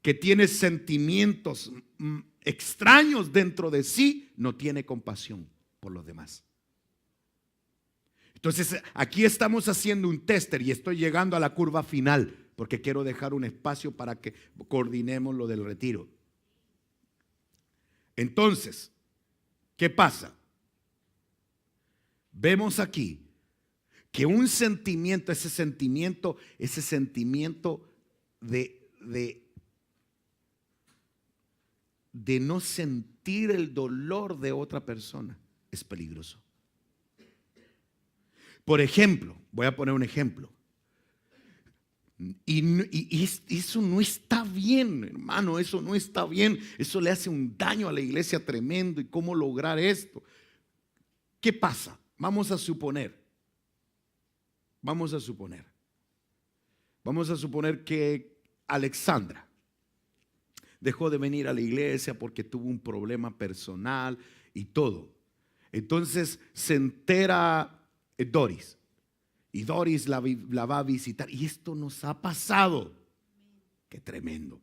que tiene sentimientos extraños dentro de sí no tiene compasión por los demás. Entonces, aquí estamos haciendo un tester y estoy llegando a la curva final porque quiero dejar un espacio para que coordinemos lo del retiro. Entonces, ¿qué pasa? Vemos aquí que un sentimiento, ese sentimiento de no sentir el dolor de otra persona es peligroso. Por ejemplo, voy a poner un ejemplo. Y eso no está bien, hermano, eso no está bien. Eso le hace un daño a la iglesia tremendo. ¿Y cómo lograr esto? ¿Qué pasa? Vamos a suponer que Alexandra dejó de venir a la iglesia porque tuvo un problema personal y todo. Entonces se entera Doris y Doris la va a visitar, y esto nos ha pasado. Qué tremendo.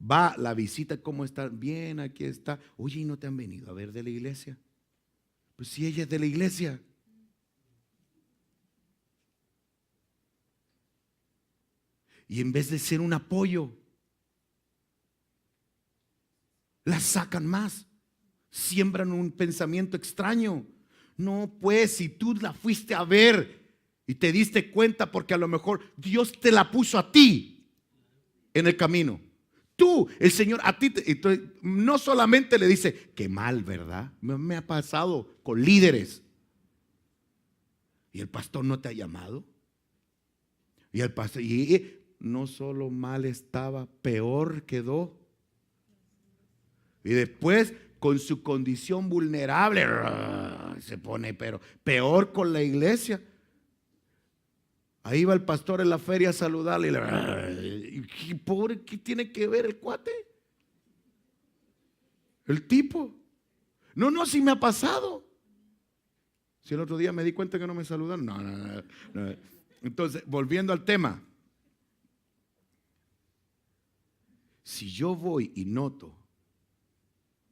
Va, la visita, ¿cómo está? Bien, aquí está. Oye, ¿y no te han venido a ver de la iglesia? Pues si ella es de la iglesia. Y en vez de ser un apoyo, la sacan más, siembran un pensamiento extraño. No, pues si tú la fuiste a ver y te diste cuenta, porque a lo mejor Dios te la puso a ti en el camino. Tú, el Señor, a ti, entonces, no solamente le dice, qué mal, ¿verdad? Me ha pasado con líderes. ¿Y el pastor no te ha llamado? Y el pastor, y no solo mal estaba, peor quedó. Y después, con su condición vulnerable, se pone peor con la iglesia. Ahí va el pastor en la feria a saludarle y pobre, ¿qué tiene que ver el cuate? El tipo. No, si me ha pasado. Si el otro día me di cuenta que no me saludaron. No. Entonces, volviendo al tema. Si yo voy y noto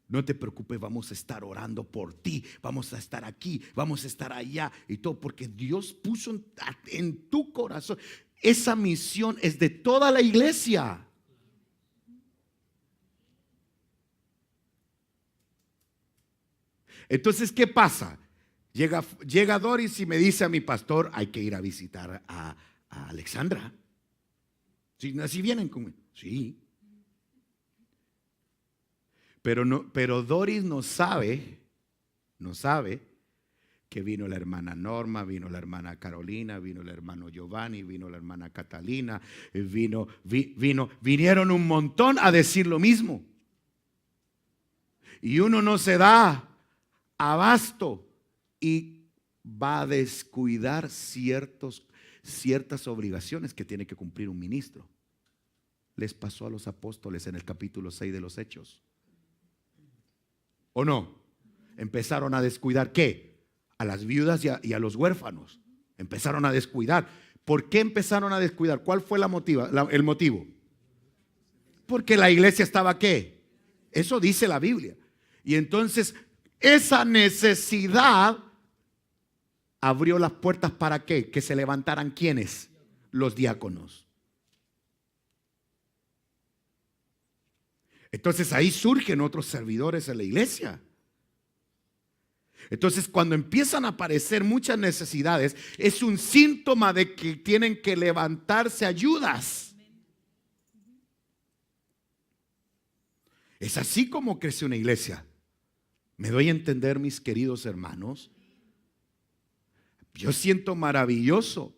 No te preocupes, vamos a estar orando por ti, vamos a estar aquí, vamos a estar allá y todo, porque Dios puso en tu corazón. Esa misión es de toda la iglesia. Entonces, ¿qué pasa? Llega Doris y me dice a mi pastor: hay que ir a visitar a Alexandra. Si vienen conmigo. Sí. Pero Doris no sabe que vino la hermana Norma, vino la hermana Carolina, vino el hermano Giovanni, vino la hermana Catalina, vinieron un montón a decir lo mismo. Y uno no se da abasto y va a descuidar ciertas obligaciones que tiene que cumplir un ministro. Les pasó a los apóstoles en el capítulo 6 de los Hechos. ¿O no? Empezaron a descuidar, ¿qué? A las viudas y a los huérfanos. Empezaron a descuidar. ¿Por qué empezaron a descuidar? ¿Cuál fue el motivo? Porque la iglesia estaba, ¿qué? Eso dice la Biblia. Y entonces esa necesidad abrió las puertas para ¿qué? Que se levantaran ¿quiénes? Los diáconos. Entonces ahí surgen otros servidores en la iglesia. Entonces cuando empiezan a aparecer muchas necesidades, es un síntoma de que tienen que levantarse ayudas. Es así como crece una iglesia. ¿Me doy a entender, mis queridos hermanos? Yo siento maravilloso.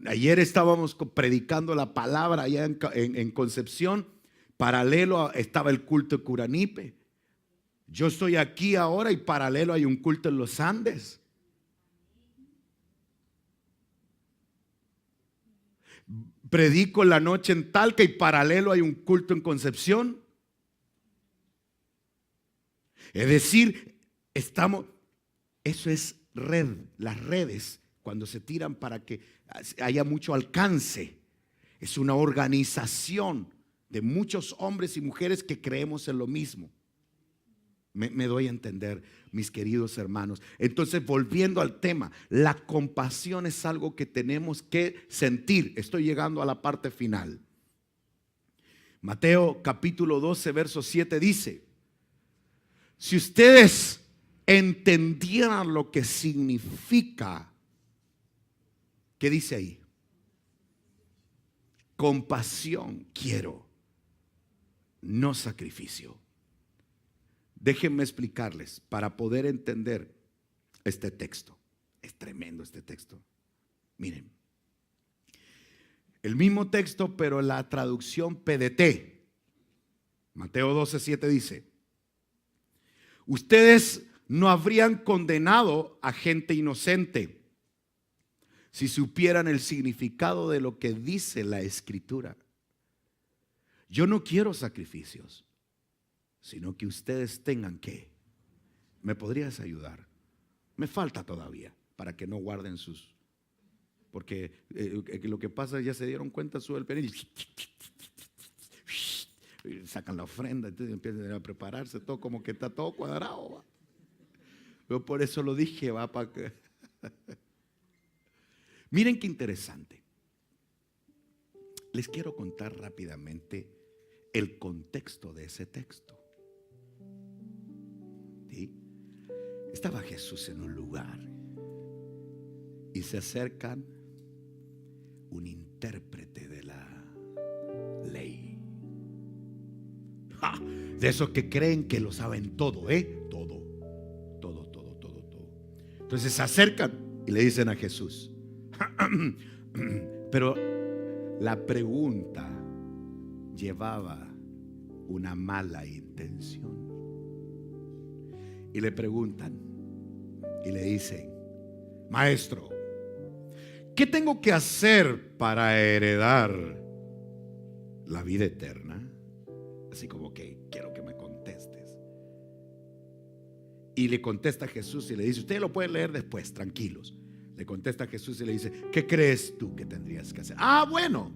Ayer estábamos predicando la palabra allá en Concepción. Paralelo estaba el culto de Curanipe. Yo estoy aquí ahora y paralelo hay un culto en los Andes. Predico en la noche en Talca y paralelo hay un culto en Concepción. Es decir, eso es red, las redes cuando se tiran para que haya mucho alcance. Es una organización de muchos hombres y mujeres que creemos en lo mismo. Me doy a entender, mis queridos hermanos. Entonces, volviendo al tema, la compasión es algo que tenemos que sentir. Estoy llegando a la parte final. Mateo capítulo 12, verso 7 dice: si ustedes entendieran lo que significa, ¿qué dice ahí? Compasión quiero, no sacrificio. Déjenme explicarles para poder entender este texto. Es tremendo este texto. Miren, el mismo texto, pero en la traducción PDT. Mateo 12:7 dice: ustedes no habrían condenado a gente inocente si supieran el significado de lo que dice la Escritura. Yo no quiero sacrificios, sino que ustedes tengan que. ¿Me podrías ayudar? Me falta todavía para que no guarden sus. Porque lo que pasa, ya se dieron cuenta, sube el penil y sacan la ofrenda, entonces empiezan a prepararse, todo como que está todo cuadrado, ¿va? Yo por eso lo dije, va, para que. Miren qué interesante. Les quiero contar rápidamente el contexto de ese texto. ¿Sí? Estaba Jesús en un lugar y se acercan un intérprete de la ley. ¡Ja! De esos que creen que lo saben todo, todo. Entonces se acercan y le dicen a Jesús. Pero la pregunta llevaba una mala intención. Y le preguntan y le dicen: maestro, ¿qué tengo que hacer para heredar la vida eterna? Así como que quiero que me contestes. Y le contesta Jesús y le dice: ustedes lo pueden leer después, tranquilos. Le contesta Jesús y le dice: ¿qué crees tú que tendrías que hacer? Bueno,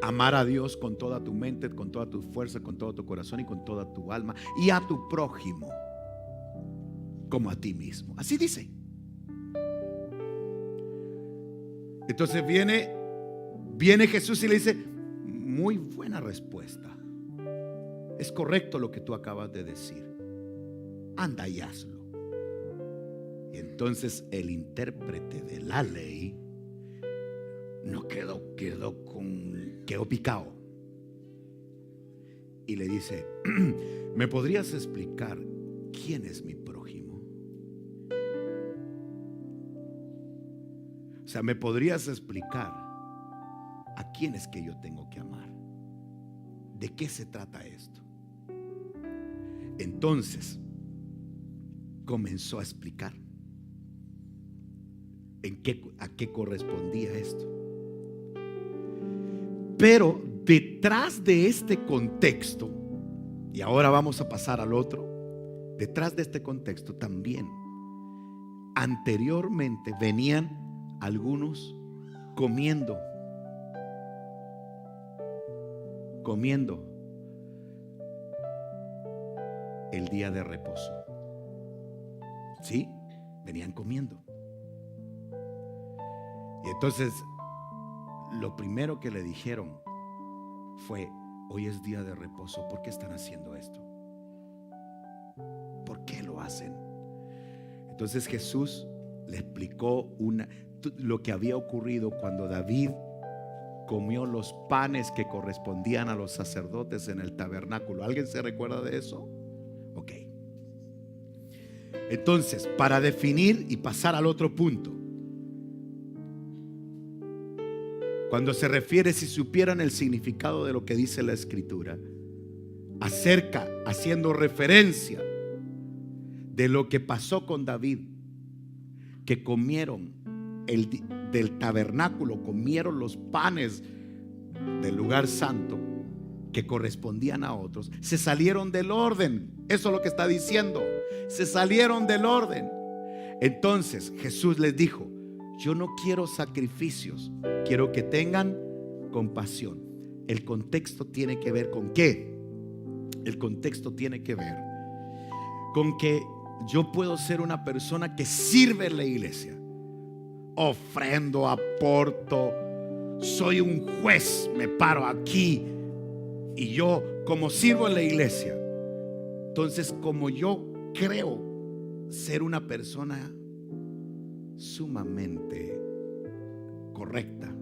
Amar a Dios con toda tu mente, con toda tu fuerza, con todo tu corazón y con toda tu alma, y a tu prójimo como a ti mismo. Así dice. Entonces viene Jesús y le dice: muy buena respuesta. Es correcto lo que tú acabas de decir. Anda y hazlo. Y entonces el intérprete de la ley no quedó picado. Y le dice: ¿me podrías explicar quién es mi prójimo? O sea, ¿me podrías explicar a quién es que yo tengo que amar? ¿De qué se trata esto? Entonces comenzó a explicar a qué correspondía esto. Pero detrás de este contexto, y ahora vamos a pasar al otro, detrás de este contexto también anteriormente venían algunos comiendo el día de reposo. Sí, venían comiendo. Y entonces lo primero que le dijeron fue: hoy es día de reposo, ¿por qué están haciendo esto? ¿Por qué lo hacen? Entonces Jesús le explicó lo que había ocurrido cuando David comió los panes que correspondían a los sacerdotes en el tabernáculo. ¿Alguien se recuerda de eso? Ok. Entonces, para definir y pasar al otro punto, cuando se refiere, si supieran el significado de lo que dice la Escritura haciendo referencia de lo que pasó con David, que comieron del tabernáculo, comieron los panes del lugar santo que correspondían a otros, se salieron del orden. Eso es lo que está diciendo. Se salieron del orden. Entonces Jesús les dijo: yo no quiero sacrificios, quiero que tengan compasión. El contexto tiene que ver ¿con qué? El contexto tiene que ver con que yo puedo ser una persona que sirve en la iglesia. Ofrendo, aporto, soy un juez, me paro aquí y yo como sirvo en la iglesia. Entonces, como yo creo ser una persona sumamente correcta,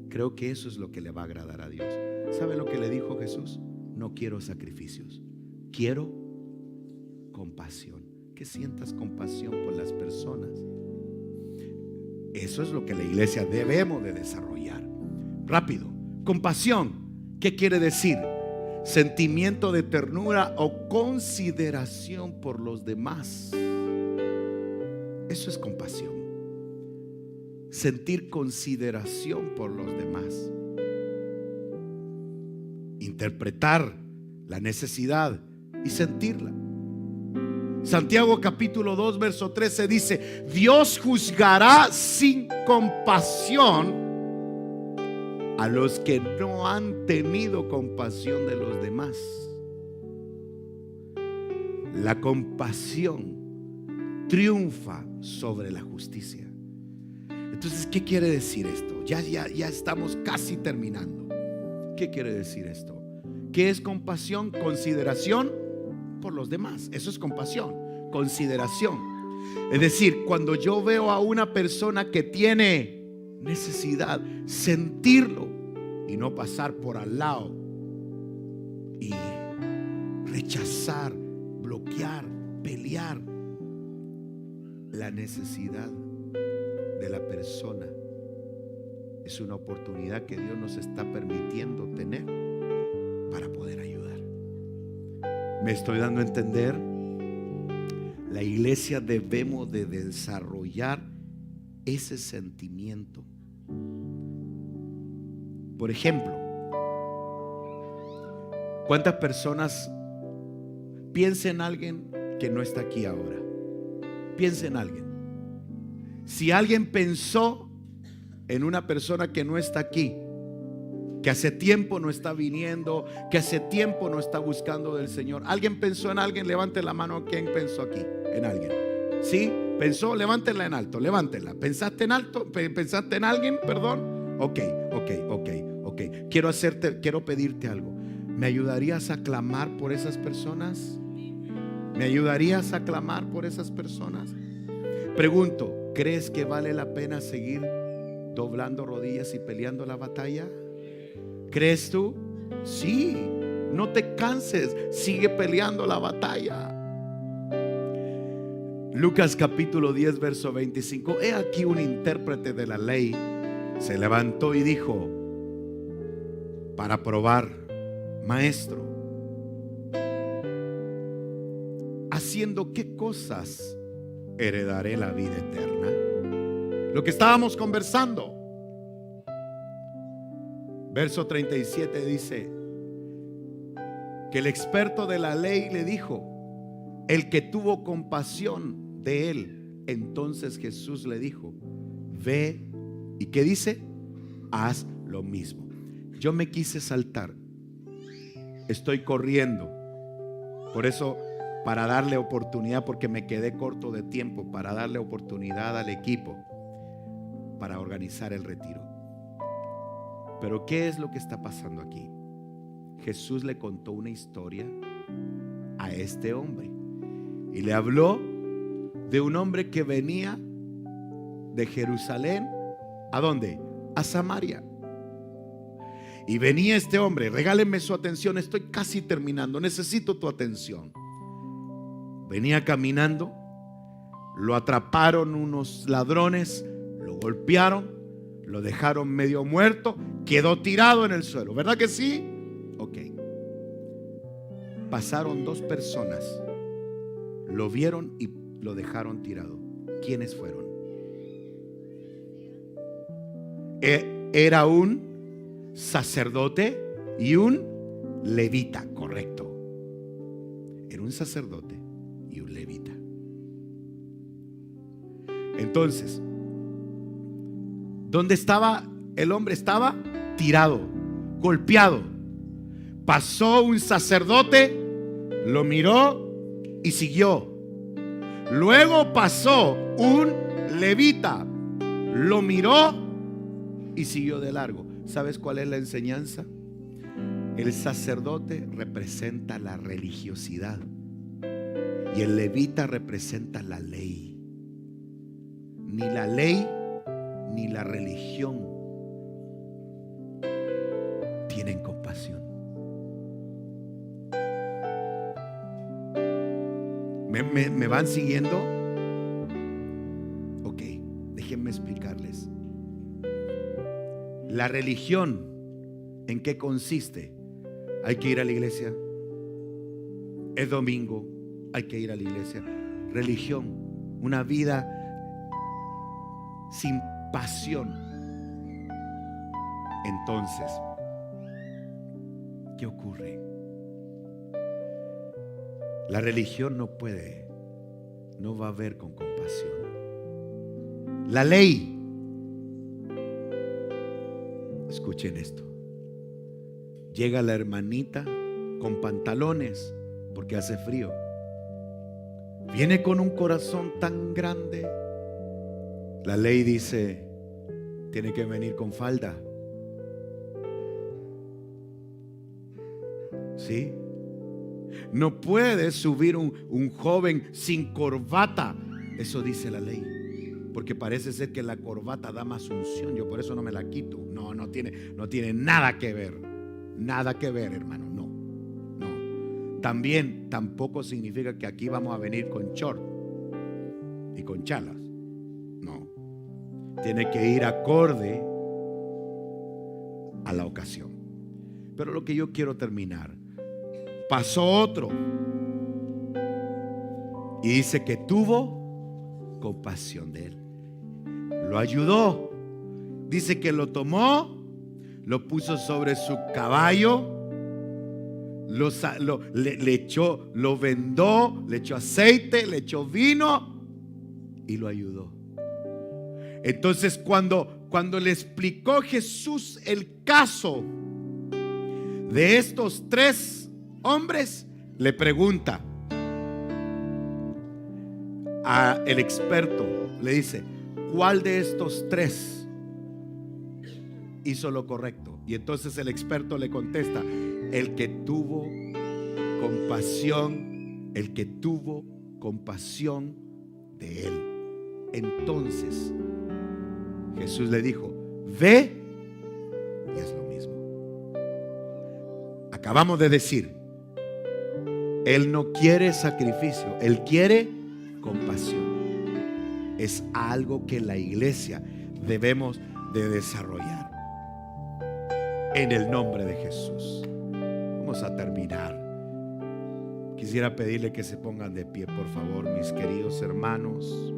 creo que eso es lo que le va a agradar a Dios. ¿Sabe lo que le dijo Jesús? No quiero sacrificios, quiero compasión. Que sientas compasión por las personas. Eso es lo que la iglesia debemos de desarrollar. Rápido. Compasión, ¿qué quiere decir? Sentimiento de ternura o consideración por los demás. Eso es compasión. Sentir consideración por los demás. Interpretar la necesidad y sentirla. Santiago capítulo 2 verso 13 dice: Dios juzgará sin compasión a los que no han tenido compasión de los demás. La compasión triunfa sobre la justicia. Entonces, ¿qué quiere decir esto? Ya estamos casi terminando. ¿Qué quiere decir esto? ¿Qué es compasión? Consideración por los demás. Eso es compasión, consideración. Es decir, cuando yo veo a una persona que tiene necesidad, sentirlo y no pasar por al lado y rechazar, bloquear, pelear la necesidad de la persona. Es una oportunidad que Dios nos está permitiendo tener para poder ayudar. ¿Me estoy dando a entender? La iglesia debemos de desarrollar ese sentimiento. Por ejemplo, ¿cuántas personas piensa en alguien que no está aquí ahora? Piensa en alguien. Si alguien pensó en una persona que no está aquí, que hace tiempo no está viniendo, que hace tiempo no está buscando del Señor. ¿Alguien pensó en alguien? Levante la mano. ¿Quién pensó aquí en alguien? ¿Sí? ¿Pensó? Levántela en alto, levántela. ¿Pensaste en alto? ¿Pensaste en alguien? Perdón. Ok. Quiero pedirte algo. ¿Me ayudarías a clamar por esas personas? ¿Me ayudarías a clamar por esas personas? Pregunto, ¿crees que vale la pena seguir doblando rodillas y peleando la batalla? ¿Crees tú? Sí, no te canses, sigue peleando la batalla. Lucas capítulo 10 verso 25. He aquí un intérprete de la ley se levantó y dijo para probar: Maestro, ¿haciendo qué cosas heredaré la vida eterna? Lo que estábamos conversando. Verso 37 dice que el experto de la ley le dijo: el que tuvo compasión de él. Entonces Jesús le dijo: ve, ¿y qué dice? Haz lo mismo. Yo me quise saltar, estoy corriendo, por eso, para darle oportunidad, porque me quedé corto de tiempo, para darle oportunidad al equipo para organizar el retiro. Pero ¿qué es lo que está pasando aquí? Jesús le contó una historia a este hombre y le habló de un hombre que venía de Jerusalén. ¿A dónde? A Samaria. Y venía este hombre. Regálenme su atención, estoy casi terminando, necesito tu atención. Venía caminando, lo atraparon unos ladrones, lo golpearon, lo dejaron medio muerto, quedó tirado en el suelo. ¿Verdad que sí? Ok. Pasaron dos personas, lo vieron y lo dejaron tirado. ¿Quiénes fueron? Era un sacerdote y un levita, correcto. Era un sacerdote y un levita. Entonces, ¿dónde estaba el hombre? Estaba tirado, golpeado. Pasó un sacerdote, lo miró y siguió. Luego pasó un levita, lo miró y siguió de largo. ¿Sabes cuál es la enseñanza? El sacerdote representa la religiosidad y el levita representa la ley. Ni la ley ni la religión tienen compasión. ¿Me van siguiendo? Ok, déjenme explicarles. La religión, ¿en qué consiste? Hay que ir a la iglesia. Es domingo, hay que ir a la iglesia. Religión, una vida sin pasión. Entonces, ¿qué ocurre? La religión no va a ver con compasión. La ley, escuchen esto, llega la hermanita con pantalones porque hace frío, viene con un corazón tan grande. La ley dice: tiene que venir con falda. ¿Sí? No puede subir un joven sin corbata. Eso dice la ley, porque parece ser que la corbata da más unción. Yo por eso no me la quito. No tiene nada que ver. Nada que ver, hermano. No. También tampoco significa que aquí vamos a venir con short y con chalas. No. Tiene que ir acorde a la ocasión. Pero lo que yo quiero terminar, pasó otro y dice que tuvo compasión de él, lo ayudó. Dice que lo tomó, lo puso sobre su caballo, le echó, lo vendó, le echó aceite, le echó vino y lo ayudó. Entonces cuando le explicó Jesús el caso de estos 3 hombres, le pregunta a el experto, le dice: ¿cuál de estos 3 hizo lo correcto? Y entonces el experto le contesta: el que tuvo compasión, el que tuvo compasión de él. Entonces Jesús le dijo: ve y haz lo mismo. Acabamos de decir, Él no quiere sacrificio, Él quiere compasión. Es algo que la iglesia debemos de desarrollar. En el nombre de Jesús. Vamos a terminar. Quisiera pedirle que se pongan de pie, por favor, mis queridos hermanos.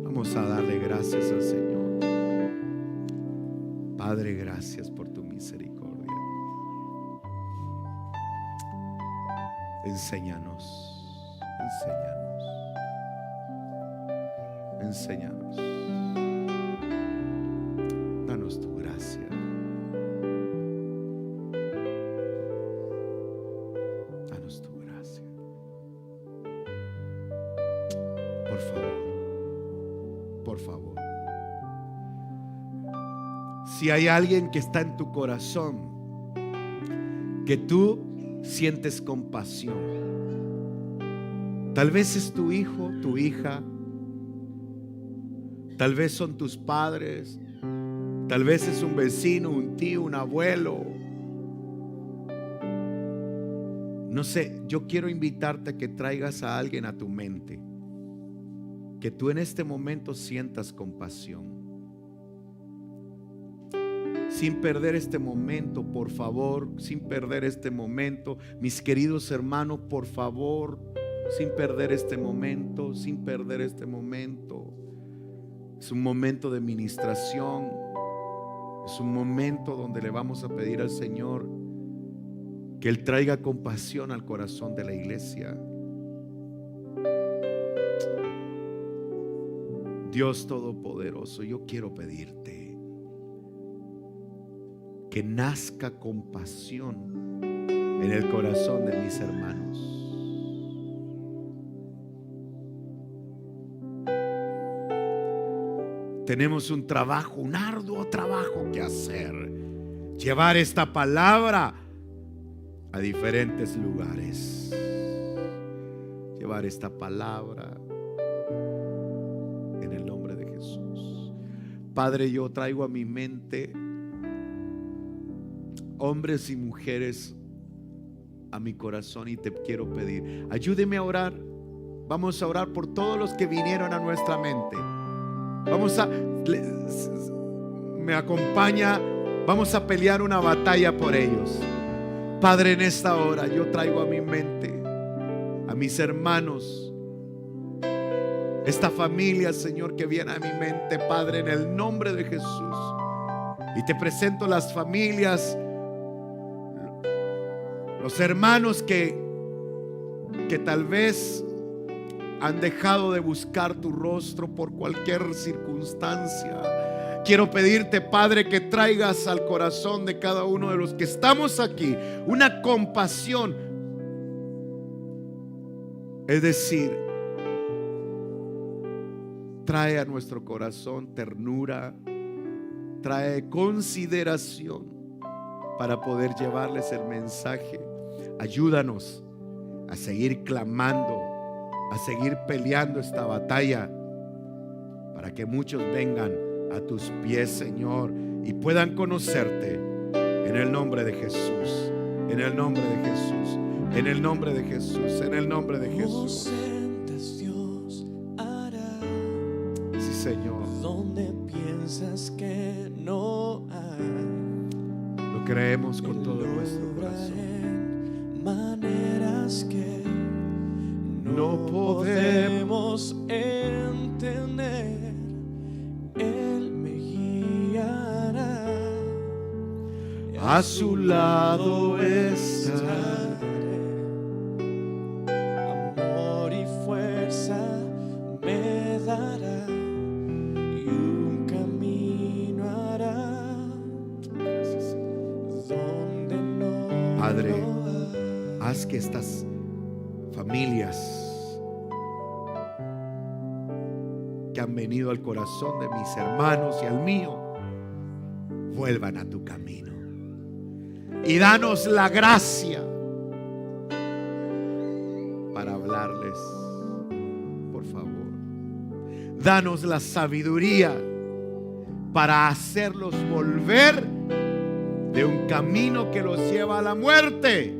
Vamos a darle gracias al Señor. Padre, gracias por tu misericordia. Enséñanos, enséñanos, enséñanos. Danos tu gracia. Danos tu gracia. Por favor, por favor. Si hay alguien que está en tu corazón, que tú sientes compasión, tal vez es tu hijo, tu hija, tal vez son tus padres, tal vez es un vecino, un tío, un abuelo. No sé, yo quiero invitarte a que traigas a alguien a tu mente, que tú en este momento sientas compasión. Sin perder este momento, por favor, sin perder este momento, mis queridos hermanos, por favor, sin perder este momento, sin perder este momento. Es un momento de ministración, es un momento donde le vamos a pedir al Señor que Él traiga compasión al corazón de la iglesia. Dios Todopoderoso, yo quiero pedirte que nazca compasión en el corazón de mis hermanos. Tenemos un trabajo, un arduo trabajo que hacer. Llevar esta palabra a diferentes lugares. Llevar esta palabra en el nombre de Jesús. Padre, yo traigo a mi mente hombres y mujeres a mi corazón y te quiero pedir, ayúdeme a orar. Vamos a orar por todos los que vinieron a nuestra mente. Me acompaña, vamos a pelear una batalla por ellos. Padre, en esta hora yo traigo a mi mente a mis hermanos, esta familia, Señor, que viene a mi mente, Padre, en el nombre de Jesús. Y te presento las familias, los hermanos que tal vez han dejado de buscar tu rostro por cualquier circunstancia. Quiero pedirte, Padre, que traigas al corazón de cada uno de los que estamos aquí una compasión. Es decir, trae a nuestro corazón ternura, trae consideración para poder llevarles el mensaje. Ayúdanos a seguir clamando, a seguir peleando esta batalla, para que muchos vengan a tus pies, Señor, y puedan conocerte. En el nombre de Jesús, en el nombre de Jesús, en el nombre de Jesús, en el nombre de Jesús. Dios hará. Sí, Señor. Donde piensas que no hay, Lo creemos con todo nuestro corazón. en maneras que No podemos entender. Él me guiará, a su lado estar. amor y fuerza me dará, y un camino hará donde no Padre, haz que estas familias que han venido al corazón de mis hermanos y al mío vuelvan a tu camino. Y danos la gracia para hablarles, por favor. Danos la sabiduría para hacerlos volver de un camino que los lleva a la muerte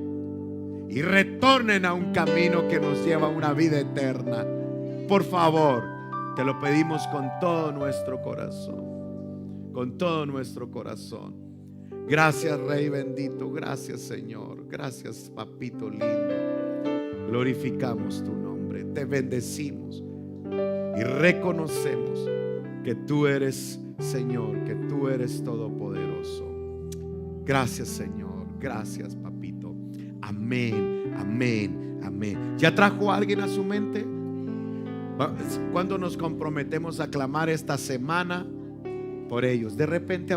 y retornen a un camino que nos lleva a una vida eterna. Por favor, te lo pedimos con todo nuestro corazón, con todo nuestro corazón. Gracias, Rey bendito, gracias, Señor, gracias, Papito lindo. Glorificamos tu nombre, te bendecimos y reconocemos que tú eres, Señor, que tú eres todopoderoso. Gracias, Señor, gracias, Papito. Amén, amén, amén. ¿Ya trajo a alguien a su mente? ¿Cuándo nos comprometemos a clamar esta semana por ellos? De repente